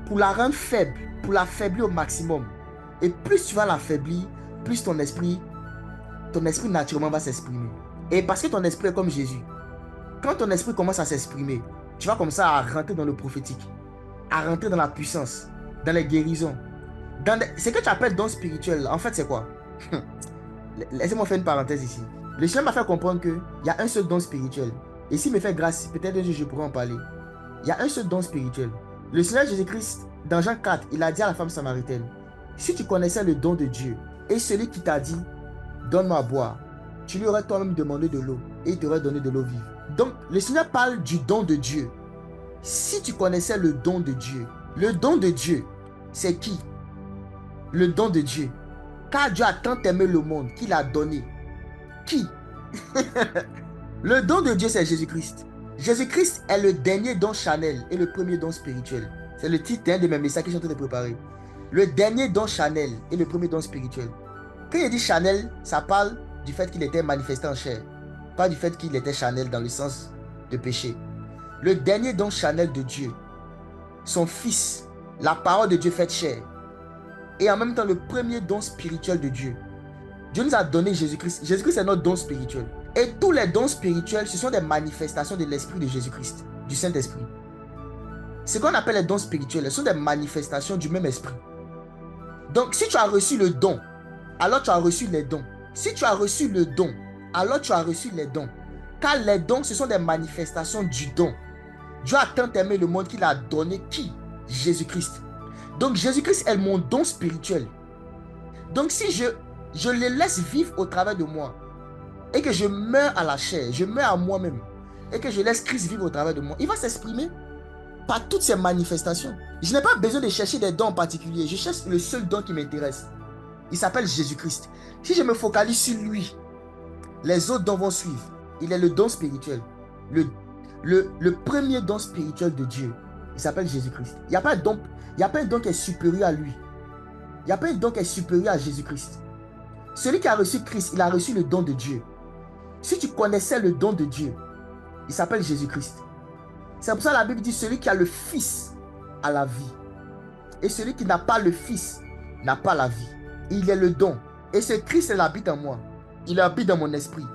Pour la rendre faible, pour l'affaiblir au maximum. Et plus tu vas l'affaiblir, plus ton esprit naturellement va s'exprimer. Et parce que ton esprit est comme Jésus. Quand ton esprit commence à s'exprimer, tu vas comme ça à rentrer dans le prophétique, à rentrer dans la puissance, dans les guérisons. Ce que tu appelles don spirituel, en fait c'est quoi? Laissez-moi faire une parenthèse ici. Le Seigneur m'a fait comprendre qu'il y a un seul don spirituel. Et s'il me fait grâce, peut-être un jour je pourrai en parler. Il y a un seul don spirituel. Le Seigneur Jésus-Christ, dans Jean 4, il a dit à la femme samaritaine, Si tu connaissais le don de Dieu et celui qui t'a dit, donne-moi à boire, tu lui aurais toi-même demandé de l'eau et il t'aurait donné de l'eau vive. Donc, le Seigneur parle du don de Dieu. Si tu connaissais le don de Dieu, c'est qui? Le don de Dieu. Car Dieu a tant aimé le monde qu'il a donné. Qui? Le don de Dieu, c'est Jésus-Christ. Jésus-Christ est le dernier don charnel et le premier don spirituel. C'est le titre d'un de mes messages que je suis en train de préparer. Le dernier don charnel et le premier don spirituel. Quand il dit charnel, ça parle du fait qu'il était manifesté en chair. Pas du fait qu'il était charnel dans le sens de péché. Le dernier don charnel de Dieu, son Fils, la parole de Dieu faite chair, et en même temps le premier don spirituel de Dieu. Dieu nous a donné Jésus-Christ. Jésus-Christ est notre don spirituel. Et tous les dons spirituels, ce sont des manifestations de l'Esprit de Jésus-Christ, du Saint-Esprit. Ce qu'on appelle les dons spirituels, ce sont des manifestations du même Esprit. Donc, si tu as reçu le don, alors tu as reçu les dons. Si tu as reçu le don, alors tu as reçu les dons. Car les dons, ce sont des manifestations du don. Dieu a tant aimé le monde qu'il a donné qui? Jésus-Christ. Donc, Jésus-Christ est mon don spirituel. Donc, si je le laisse vivre au travers de moi, et que je meurs à la chair, je meurs à moi-même, et que je laisse Christ vivre au travers de moi, il va s'exprimer par toutes ces manifestations. Je n'ai pas besoin de chercher des dons en particulier. Je cherche le seul don qui m'intéresse. Il s'appelle Jésus-Christ. Si je me focalise sur lui, les autres dons vont suivre. Il est le don spirituel. Le premier don spirituel de Dieu, il s'appelle Jésus-Christ. Il n'y a pas un don qui est supérieur à lui. Il n'y a pas un don qui est supérieur à Jésus-Christ. Celui qui a reçu Christ, il a reçu le don de Dieu. Si tu connaissais le don de Dieu, il s'appelle Jésus-Christ. C'est pour ça que la Bible dit, celui qui a le Fils a la vie. Et celui qui n'a pas le Fils n'a pas la vie. Il est le don. Et ce Christ, il habite en moi. Il habite dans mon esprit.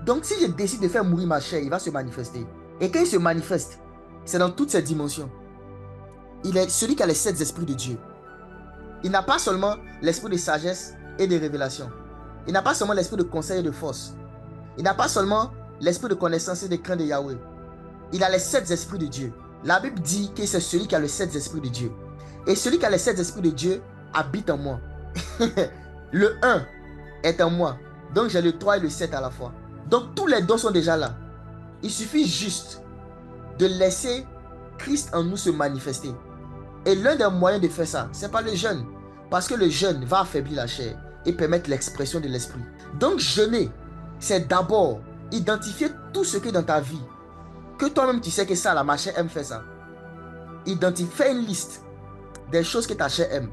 Donc si je décide de faire mourir ma chair, il va se manifester. Et quand il se manifeste, c'est dans toutes ces dimensions. Il est celui qui a les 7 esprits de Dieu. Il n'a pas seulement l'esprit de sagesse et de révélation. Il n'a pas seulement l'esprit de conseil et de force. Il n'a pas seulement l'esprit de connaissance et de crainte de Yahweh. Il a les 7 esprits de Dieu. La Bible dit que c'est celui qui a les 7 esprits de Dieu. Et celui qui a les 7 esprits de Dieu habite en moi. Le 1 est en moi. Donc j'ai le 3 et le 7 à la fois. Donc tous les dons sont déjà là. Il suffit juste de laisser Christ en nous se manifester. Et l'un des moyens de faire ça, c'est pas le jeûne. Parce que le jeûne va affaiblir la chair et permettre l'expression de l'esprit. Donc jeûner, c'est d'abord identifier tout ce qui est dans ta vie. Que toi-même tu sais que ça, ma chair aime faire ça. Fais une liste des choses que ta chair aime.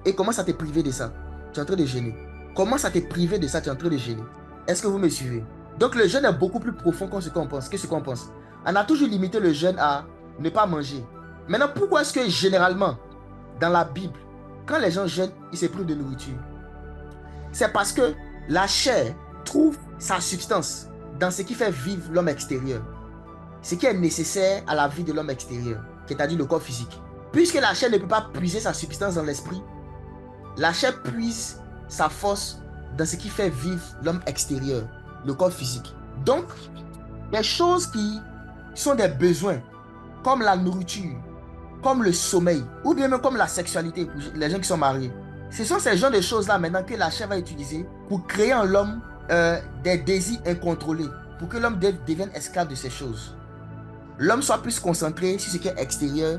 Et commence à te priver de ça. Tu es en train de jeûner. Commence à te priver de ça, tu es en train de jeûner. Est-ce que vous me suivez? Donc le jeûne est beaucoup plus profond que ce qu'on pense. On a toujours limité le jeûne à ne pas manger. Maintenant, pourquoi est-ce que généralement, dans la Bible, quand les gens jeûnent, ils se privent de nourriture? C'est parce que la chair trouve sa substance dans ce qui fait vivre l'homme extérieur. Ce qui est nécessaire à la vie de l'homme extérieur, c'est-à-dire le corps physique. Puisque la chair ne peut pas puiser sa substance dans l'esprit, la chair puise sa force dans ce qui fait vivre l'homme extérieur, le corps physique. Donc, des choses qui sont des besoins, comme la nourriture, comme le sommeil, ou bien même comme la sexualité pour les gens qui sont mariés. Ce sont ces genres de choses-là maintenant que la chair va utiliser pour créer en l'homme des désirs incontrôlés, pour que l'homme devienne esclave de ces choses. L'homme soit plus concentré sur ce qui est extérieur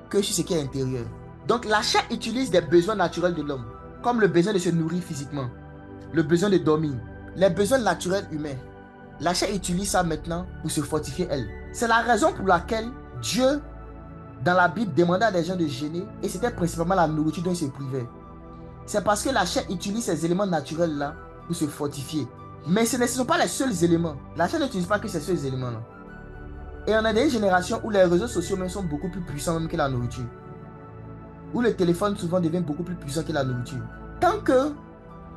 que sur ce qui est intérieur. Donc la chair utilise des besoins naturels de l'homme, comme le besoin de se nourrir physiquement, le besoin de dormir, les besoins naturels humains. La chair utilise ça maintenant pour se fortifier elle. C'est la raison pour laquelle Dieu, dans la Bible, demandait à des gens de jeûner, et c'était principalement la nourriture dont ils se privaient. C'est parce que la chair utilise ces éléments naturels-là pour se fortifier. Mais ce ne sont pas les seuls éléments. La chair n'utilise pas que ces seuls éléments-là. Et on a des générations où les réseaux sociaux même sont beaucoup plus puissants même que la nourriture. Où le téléphone souvent devient beaucoup plus puissant que la nourriture. Tant que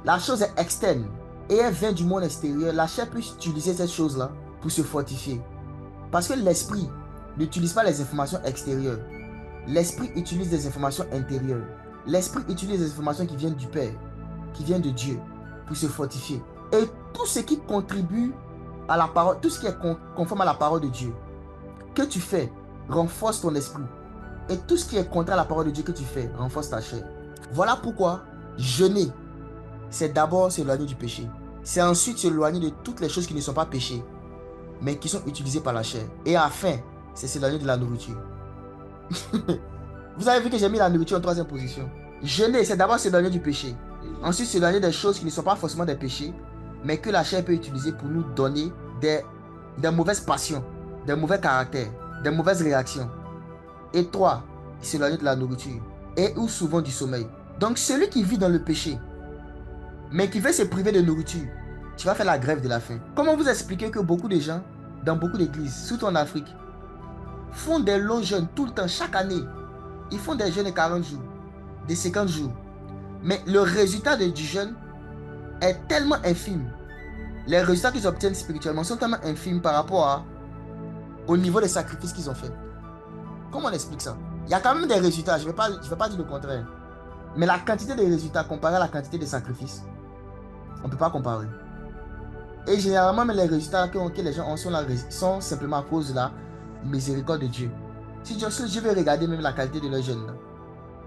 la chose est externe et elle vient du monde extérieur, la chair peut utiliser cette chose-là pour se fortifier. Parce que l'esprit n'utilise pas les informations extérieures. L'esprit utilise des informations intérieures. L'esprit utilise des informations qui viennent du Père, qui viennent de Dieu, pour se fortifier. Et tout ce qui contribue à la parole, tout ce qui est conforme à la parole de Dieu, que tu fais, renforce ton esprit. Et tout ce qui est contraire à la parole de Dieu que tu fais, renforce ta chair. Voilà pourquoi jeûner, c'est d'abord s'éloigner du péché. C'est ensuite s'éloigner de toutes les choses qui ne sont pas péchés, mais qui sont utilisées par la chair. Et enfin, c'est s'éloigner de la nourriture. Vous avez vu que j'ai mis la nourriture en troisième position. Jeûner, c'est d'abord s'éloigner du péché. Ensuite, s'éloigner des choses qui ne sont pas forcément des péchés, mais que la chair peut utiliser pour nous donner des mauvaises passions, des mauvais caractères, des mauvaises réactions. Et trois, s'éloigner de la nourriture. Et ou souvent du sommeil. Donc, celui qui vit dans le péché, mais qui veut se priver de nourriture, tu vas faire la grève de la faim. Comment vous expliquer que beaucoup de gens, dans beaucoup d'églises, surtout en Afrique, font des longs jeûnes tout le temps, chaque année. Ils font des jeûnes de 40 jours, de 50 jours. Mais le résultat du jeûne est tellement infime. Les résultats qu'ils obtiennent spirituellement sont tellement infimes par rapport au niveau des sacrifices qu'ils ont fait. Comment on explique ça? Il y a quand même des résultats, je ne vais pas dire le contraire. Mais la quantité des résultats comparée à la quantité des sacrifices, on ne peut pas comparer. Et généralement, les résultats que les gens ont sont simplement à cause de la miséricorde de Dieu. Si Dieu veut regarder même la qualité de leur jeûne,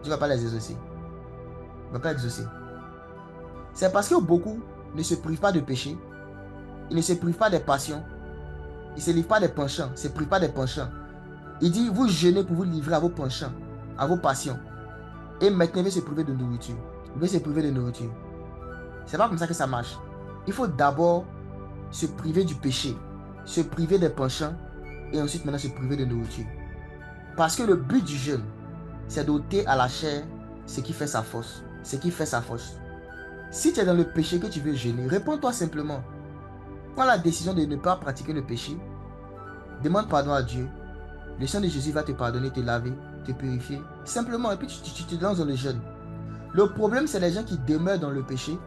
Dieu ne va pas les exaucer. Il ne va pas exaucer. C'est parce que beaucoup ne se privent pas de péché. Ils ne se privent pas des passions. Ils ne se livrent pas des penchants. Ils ne se privent pas des penchants. Il dit, vous jeûnez pour vous livrer à vos penchants, à vos passions. Et maintenant, il veut se priver de nourriture. Il veut se priver de nourriture. C'est pas comme ça que ça marche. Il faut d'abord se priver du péché, se priver des penchants, et ensuite maintenant se priver de nourriture. Parce que le but du jeûne, c'est d'ôter à la chair ce qui fait sa force. Ce qui fait sa force. Si tu es dans le péché que tu veux jeûner, réponds-toi simplement. Prends la décision de ne pas pratiquer le péché. Demande pardon à Dieu. Le sang de Jésus va te pardonner, te laver, te purifier. Simplement, et puis tu te lances dans le jeûne. Le problème, c'est les gens qui demeurent dans le péché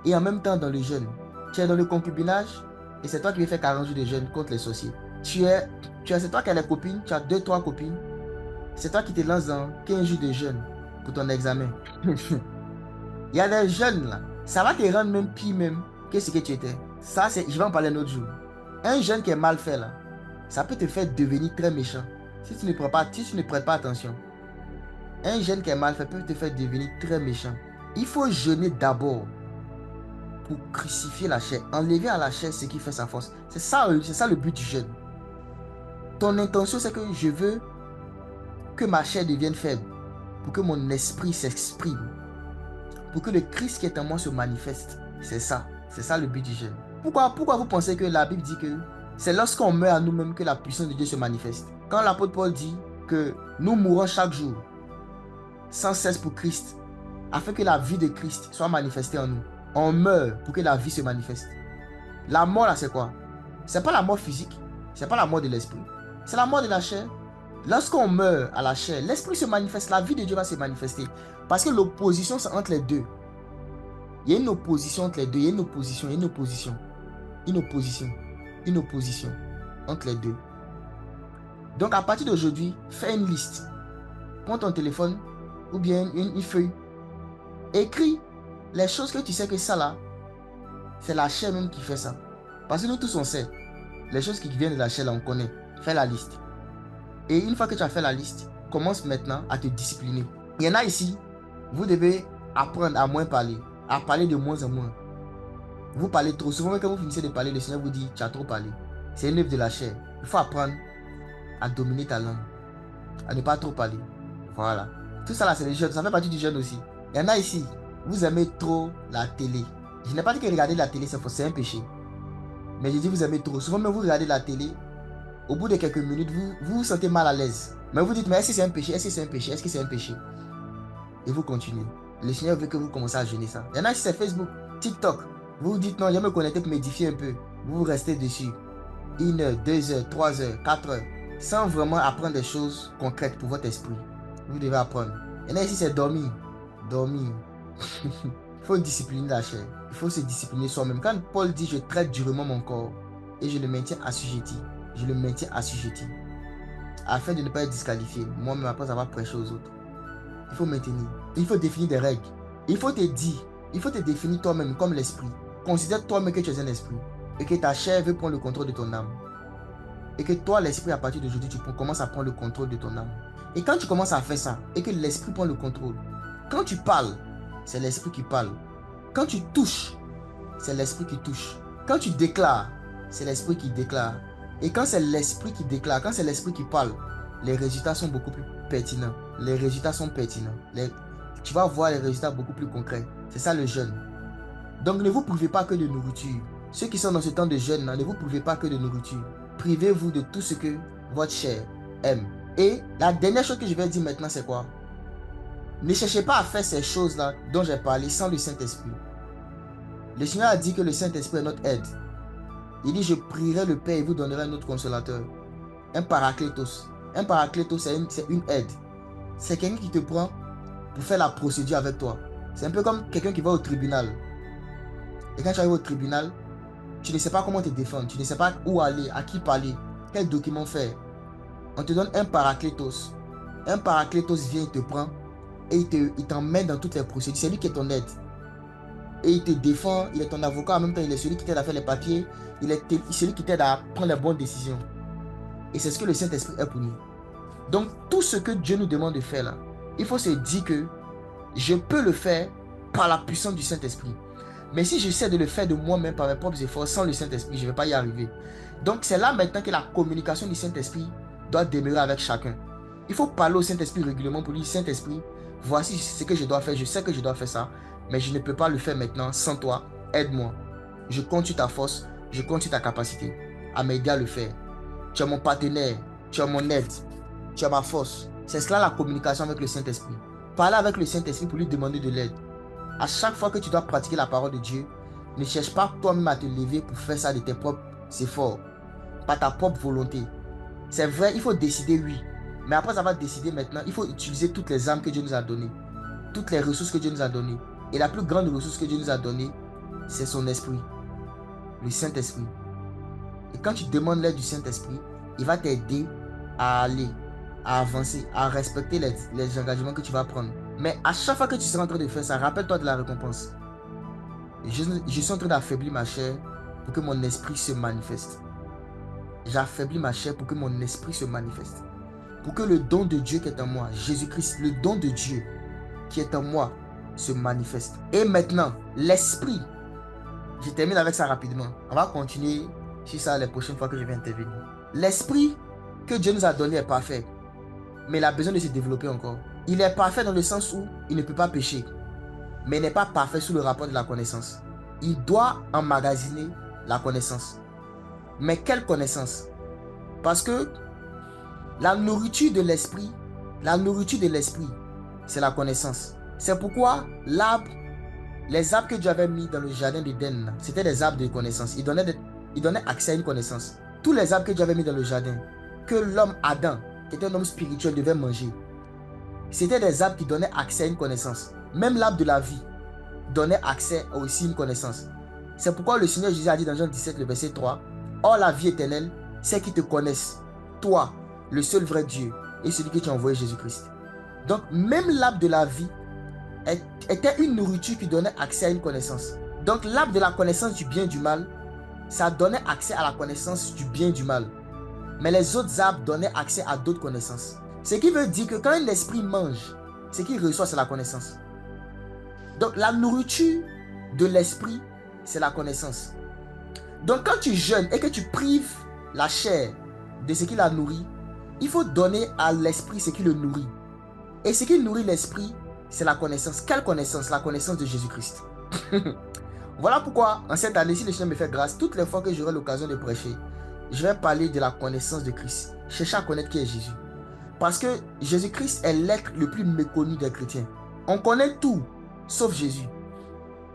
et en même temps dans le jeûne. Tu es dans le concubinage et c'est toi qui veux faire 40 jours de jeûne contre les sorciers. C'est toi qui as les copines, tu as 2-3 copines. C'est toi qui te lances dans 15 jours de jeûne pour ton examen. Il y a des jeunes là, ça va te rendre même pire même que ce que tu étais. Ça, je vais en parler un autre jour. Un jeûne qui est mal fait là, ça peut te faire devenir très méchant. Si tu ne prêtes pas attention. Un jeûne qui est mal fait peut te faire devenir très méchant. Il faut jeûner d'abord pour crucifier la chair, enlever à la chair ce qui fait sa force. C'est ça le but du jeûne. Ton intention, c'est que je veux que ma chair devienne faible, pour que mon esprit s'exprime, pour que le Christ qui est en moi se manifeste. C'est ça le but du jeûne. Pourquoi vous pensez que la Bible dit que c'est lorsqu'on meurt à nous-mêmes que la puissance de Dieu se manifeste? Quand l'apôtre Paul dit que nous mourons chaque jour, sans cesse pour Christ, afin que la vie de Christ soit manifestée en nous. On meurt pour que la vie se manifeste. La mort là, c'est quoi? C'est pas la mort physique, c'est pas la mort de l'esprit, c'est la mort de la chair. Lorsqu'on meurt à la chair, l'esprit se manifeste, la vie de Dieu va se manifester. Parce que l'opposition, c'est entre les deux. Il y a une opposition entre les deux, il y a une opposition entre les deux. Donc à partir d'aujourd'hui, fais une liste. Prends ton téléphone ou bien une feuille. Écris les choses que tu sais que ça là, c'est la chair même qui fait ça. Parce que nous tous on sait, les choses qui viennent de la chair là, on connaît. Fais la liste. Et une fois que tu as fait la liste, commence maintenant à te discipliner. Il y en a ici, vous devez apprendre à moins parler, à parler de moins en moins. Vous parlez trop. Souvent, quand vous finissez de parler, le Seigneur vous dit, tu as trop parlé. C'est une œuvre de la chair. Il faut apprendre à dominer ta langue, à ne pas trop parler. Voilà. Tout ça là, c'est le jeûne. Ça fait partie du jeûne aussi. Il y en a ici, vous aimez trop la télé. Je n'ai pas dit que regarder la télé, c'est un péché. Mais j'ai dit vous aimez trop. Souvent, même vous regardez la télé, au bout de quelques minutes, vous vous sentez mal à l'aise. Mais vous dites, mais est-ce que c'est un péché? Est-ce que c'est un péché? Est-ce que c'est un péché? Et vous continuez. Le Seigneur veut que vous commencez à jeûner ça. Il y en a ici, c'est Facebook, TikTok. Vous vous dites, non, je vais me connecter pour m'édifier un peu. Vous restez dessus. 1 heure, 2 heures, 3 heures, 4 heures. Sans vraiment apprendre des choses concrètes pour votre esprit. Vous devez apprendre. Il y en a ici, c'est dormir. Dormir. Il faut discipliner la chair. Il faut se discipliner soi-même. Quand Paul dit, je traite durement mon corps et je le maintiens assujetti. Je le maintiens assujetti. Afin de ne pas être disqualifié. Moi-même, après avoir prêché aux autres. Il faut maintenir. Il faut définir des règles. Il faut te dire. Il faut te définir toi-même comme l'esprit. Considère toi-même que tu es un esprit. Et que ta chair veut prendre le contrôle de ton âme. Et que toi, l'esprit, à partir d'aujourd'hui, tu commences à prendre le contrôle de ton âme. Et quand tu commences à faire ça, et que l'esprit prend le contrôle, Quand tu parles, c'est l'esprit qui parle. Quand tu touches, c'est l'esprit qui touche. Quand tu déclares, c'est l'esprit qui déclare. Et quand c'est l'esprit qui déclare, quand c'est l'esprit qui parle, les résultats sont beaucoup plus pertinents. Les résultats sont pertinents. Tu vas voir les résultats beaucoup plus concrets. C'est ça le jeûne. Donc ne vous privez pas que de nourriture. Ceux qui sont dans ce temps de jeûne, ne vous privez pas que de nourriture. Privez-vous de tout ce que votre chair aime. Et la dernière chose que je vais dire maintenant, c'est quoi? Ne cherchez pas à faire ces choses-là dont j'ai parlé sans le Saint-Esprit. Le Seigneur a dit que le Saint-Esprit est notre aide. Il dit, je prierai le Père et vous donnerai un autre consolateur. Un paraclétos. Un paraclétos, c'est une aide. C'est quelqu'un qui te prend pour faire la procédure avec toi. C'est un peu comme quelqu'un qui va au tribunal. Et quand tu arrives au tribunal, tu ne sais pas comment te défendre. Tu ne sais pas où aller, à qui parler, quel document faire. On te donne un paraclétos. Un paraclétos vient, il te prend et il t'emmène dans toutes les procédures. C'est lui qui est ton aide. Et il te défend, il est ton avocat, en même temps il est celui qui t'aide à faire les papiers, il est celui qui t'aide à prendre les bonnes décisions. Et c'est ce que le Saint-Esprit est pour nous. Donc tout ce que Dieu nous demande de faire là, il faut se dire que je peux le faire par la puissance du Saint-Esprit. Mais si j'essaie de le faire de moi-même par mes propres efforts, sans le Saint-Esprit, je ne vais pas y arriver. Donc c'est là maintenant que la communication du Saint-Esprit doit demeurer avec chacun. Il faut parler au Saint-Esprit régulièrement pour lui, Saint-Esprit, voici ce que je dois faire, je sais que je dois faire ça, mais je ne peux pas le faire maintenant sans toi, aide-moi. Je compte sur ta force, je compte sur ta capacité à m'aider à le faire. Tu es mon partenaire, tu es mon aide, tu es ma force. C'est cela la communication avec le Saint-Esprit. Parler avec le Saint-Esprit pour lui demander de l'aide. À chaque fois que tu dois pratiquer la parole de Dieu, ne cherche pas toi-même à te lever pour faire ça de tes propres efforts, par ta propre volonté. C'est vrai, il faut décider, oui. Mais après avoir décidé maintenant, il faut utiliser toutes les armes que Dieu nous a données, toutes les ressources que Dieu nous a données. Et la plus grande ressource que Dieu nous a donnée, c'est son esprit, le Saint-Esprit. Et quand tu demandes l'aide du Saint-Esprit, il va t'aider à aller, à avancer, à respecter les engagements que tu vas prendre. Mais à chaque fois que tu seras en train de faire ça, rappelle-toi de la récompense. Je suis en train d'affaiblir ma chair pour que mon esprit se manifeste. J'affaiblis ma chair pour que mon esprit se manifeste. Pour que le don de Dieu qui est en moi, Jésus-Christ, le don de Dieu qui est en moi, se manifeste. Et maintenant, l'esprit, je termine avec ça rapidement. On va continuer sur ça les prochaines fois que je vais intervenir. L'esprit que Dieu nous a donné est parfait, mais il a besoin de se développer encore. Il est parfait dans le sens où il ne peut pas pécher, mais il n'est pas parfait sous le rapport de la connaissance. Il doit emmagasiner la connaissance. Mais quelle connaissance? Parce que la nourriture de l'esprit, c'est la connaissance. C'est pourquoi les arbres que Dieu avait mis dans le jardin d'Éden, c'était des arbres de connaissance. Il donnait accès à une connaissance. Tous les arbres que Dieu avait mis dans le jardin, que l'homme Adam, qui était un homme spirituel, devait manger, c'était des arbres qui donnaient accès à une connaissance. Même l'arbre de la vie donnait accès aussi à une connaissance. C'est pourquoi le Seigneur Jésus a dit dans Jean 17, le verset 3, « Or la vie éternelle, c'est qu'ils te connaissent, toi, le seul vrai Dieu, et celui que tu as envoyé, Jésus-Christ. » Donc, même l'arbre de la vie était une nourriture qui donnait accès à une connaissance. Donc, l'arbre de la connaissance du bien et du mal, ça donnait accès à la connaissance du bien et du mal. Mais les autres arbres donnaient accès à d'autres connaissances. Ce qui veut dire que quand un esprit mange, ce qu'il reçoit, c'est la connaissance. Donc, la nourriture de l'esprit, c'est la connaissance. Donc, quand tu jeûnes et que tu prives la chair de ce qui la nourrit, il faut donner à l'esprit ce qui le nourrit. Et ce qui nourrit l'esprit, c'est la connaissance. Quelle connaissance? La connaissance de Jésus-Christ. Voilà pourquoi, en cette année, si le Seigneur me fait grâce, toutes les fois que j'aurai l'occasion de prêcher, je vais parler de la connaissance de Christ. Chercher à connaître qui est Jésus. Parce que Jésus-Christ est l'être le plus méconnu des chrétiens. On connaît tout, sauf Jésus.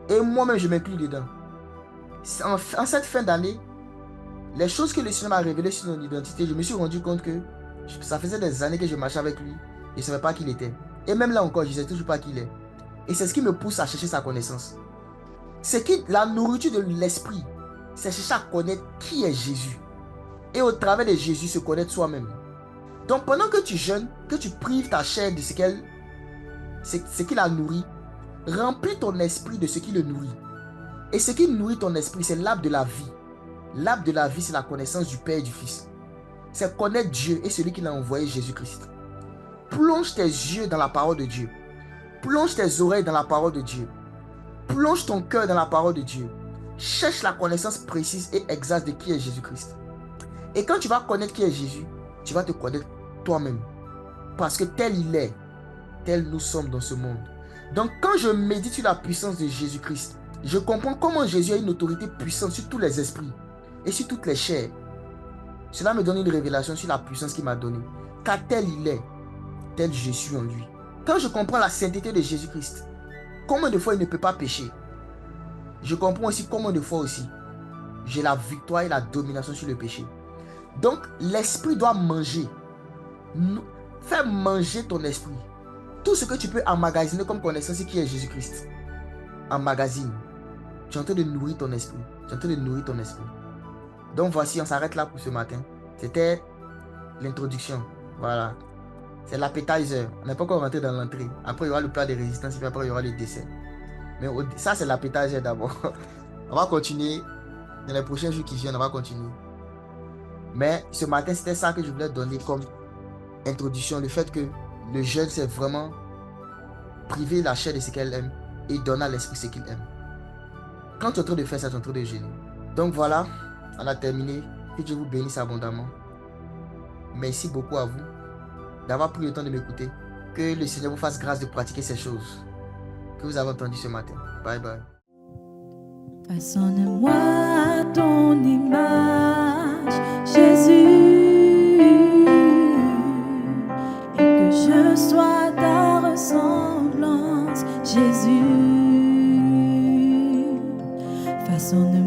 Et moi-même, je m'inclus dedans. En cette fin d'année, les choses que le Seigneur m'a révélées sur son identité, je me suis rendu compte que ça faisait des années que je marchais avec lui. Je ne savais pas qui il était. Et même là encore, je ne sais toujours pas qui il est. Et c'est ce qui me pousse à chercher sa connaissance. C'est que la nourriture de l'esprit, c'est chercher à connaître qui est Jésus. Et au travers de Jésus, se connaître soi-même. Donc pendant que tu jeûnes, que tu prives ta chair de ce qui la nourrit, remplis ton esprit de ce qui le nourrit. Et ce qui nourrit ton esprit, c'est l'arbre de la vie. L'arbre de la vie, c'est la connaissance du Père et du Fils. C'est connaître Dieu et celui qui l'a envoyé, Jésus-Christ. Plonge tes yeux dans la parole de Dieu. Plonge tes oreilles dans la parole de Dieu. Plonge ton cœur dans la parole de Dieu. Cherche la connaissance précise et exacte de qui est Jésus-Christ. Et quand tu vas connaître qui est Jésus, tu vas te connaître toi-même. Parce que tel il est, tel nous sommes dans ce monde. Donc quand je médite sur la puissance de Jésus-Christ, je comprends comment Jésus a une autorité puissante sur tous les esprits et sur toutes les chairs. Cela me donne une révélation sur la puissance qu'il m'a donnée. Car tel il est, tel je suis en lui. Quand je comprends la sainteté de Jésus-Christ, combien de fois il ne peut pas pécher, je comprends aussi combien de fois aussi j'ai la victoire et la domination sur le péché. Donc l'esprit doit manger. Fais manger ton esprit. Tout ce que tu peux emmagasiner comme connaissance qui est Jésus-Christ. Emmagasine. Tu es en train de nourrir ton esprit. Tu es en train de nourrir ton esprit. Donc voici, on s'arrête là pour ce matin. C'était l'introduction. Voilà. C'est l'appetizer. On n'est pas encore rentré dans l'entrée. Après, il y aura le plat de résistance et puis après, il y aura le dessert. Mais ça, c'est l'appetizer d'abord. On va continuer. Dans les prochains jours qui viennent, on va continuer. Mais ce matin, c'était ça que je voulais donner comme introduction. Le fait que le jeûne, c'est vraiment priver la chair de ce qu'elle aime et donner à l'esprit ce qu'il aime. Quand tu es en train de faire ça, tu es en train de jeûner. Donc voilà, on a terminé. Que Dieu vous bénisse abondamment. Merci beaucoup à vous d'avoir pris le temps de m'écouter. Que le Seigneur vous fasse grâce de pratiquer ces choses que vous avez entendues ce matin. Bye bye. Façonne-moi à ton image, Jésus, et que je sois ta ressemblance, Jésus. Façonne-moi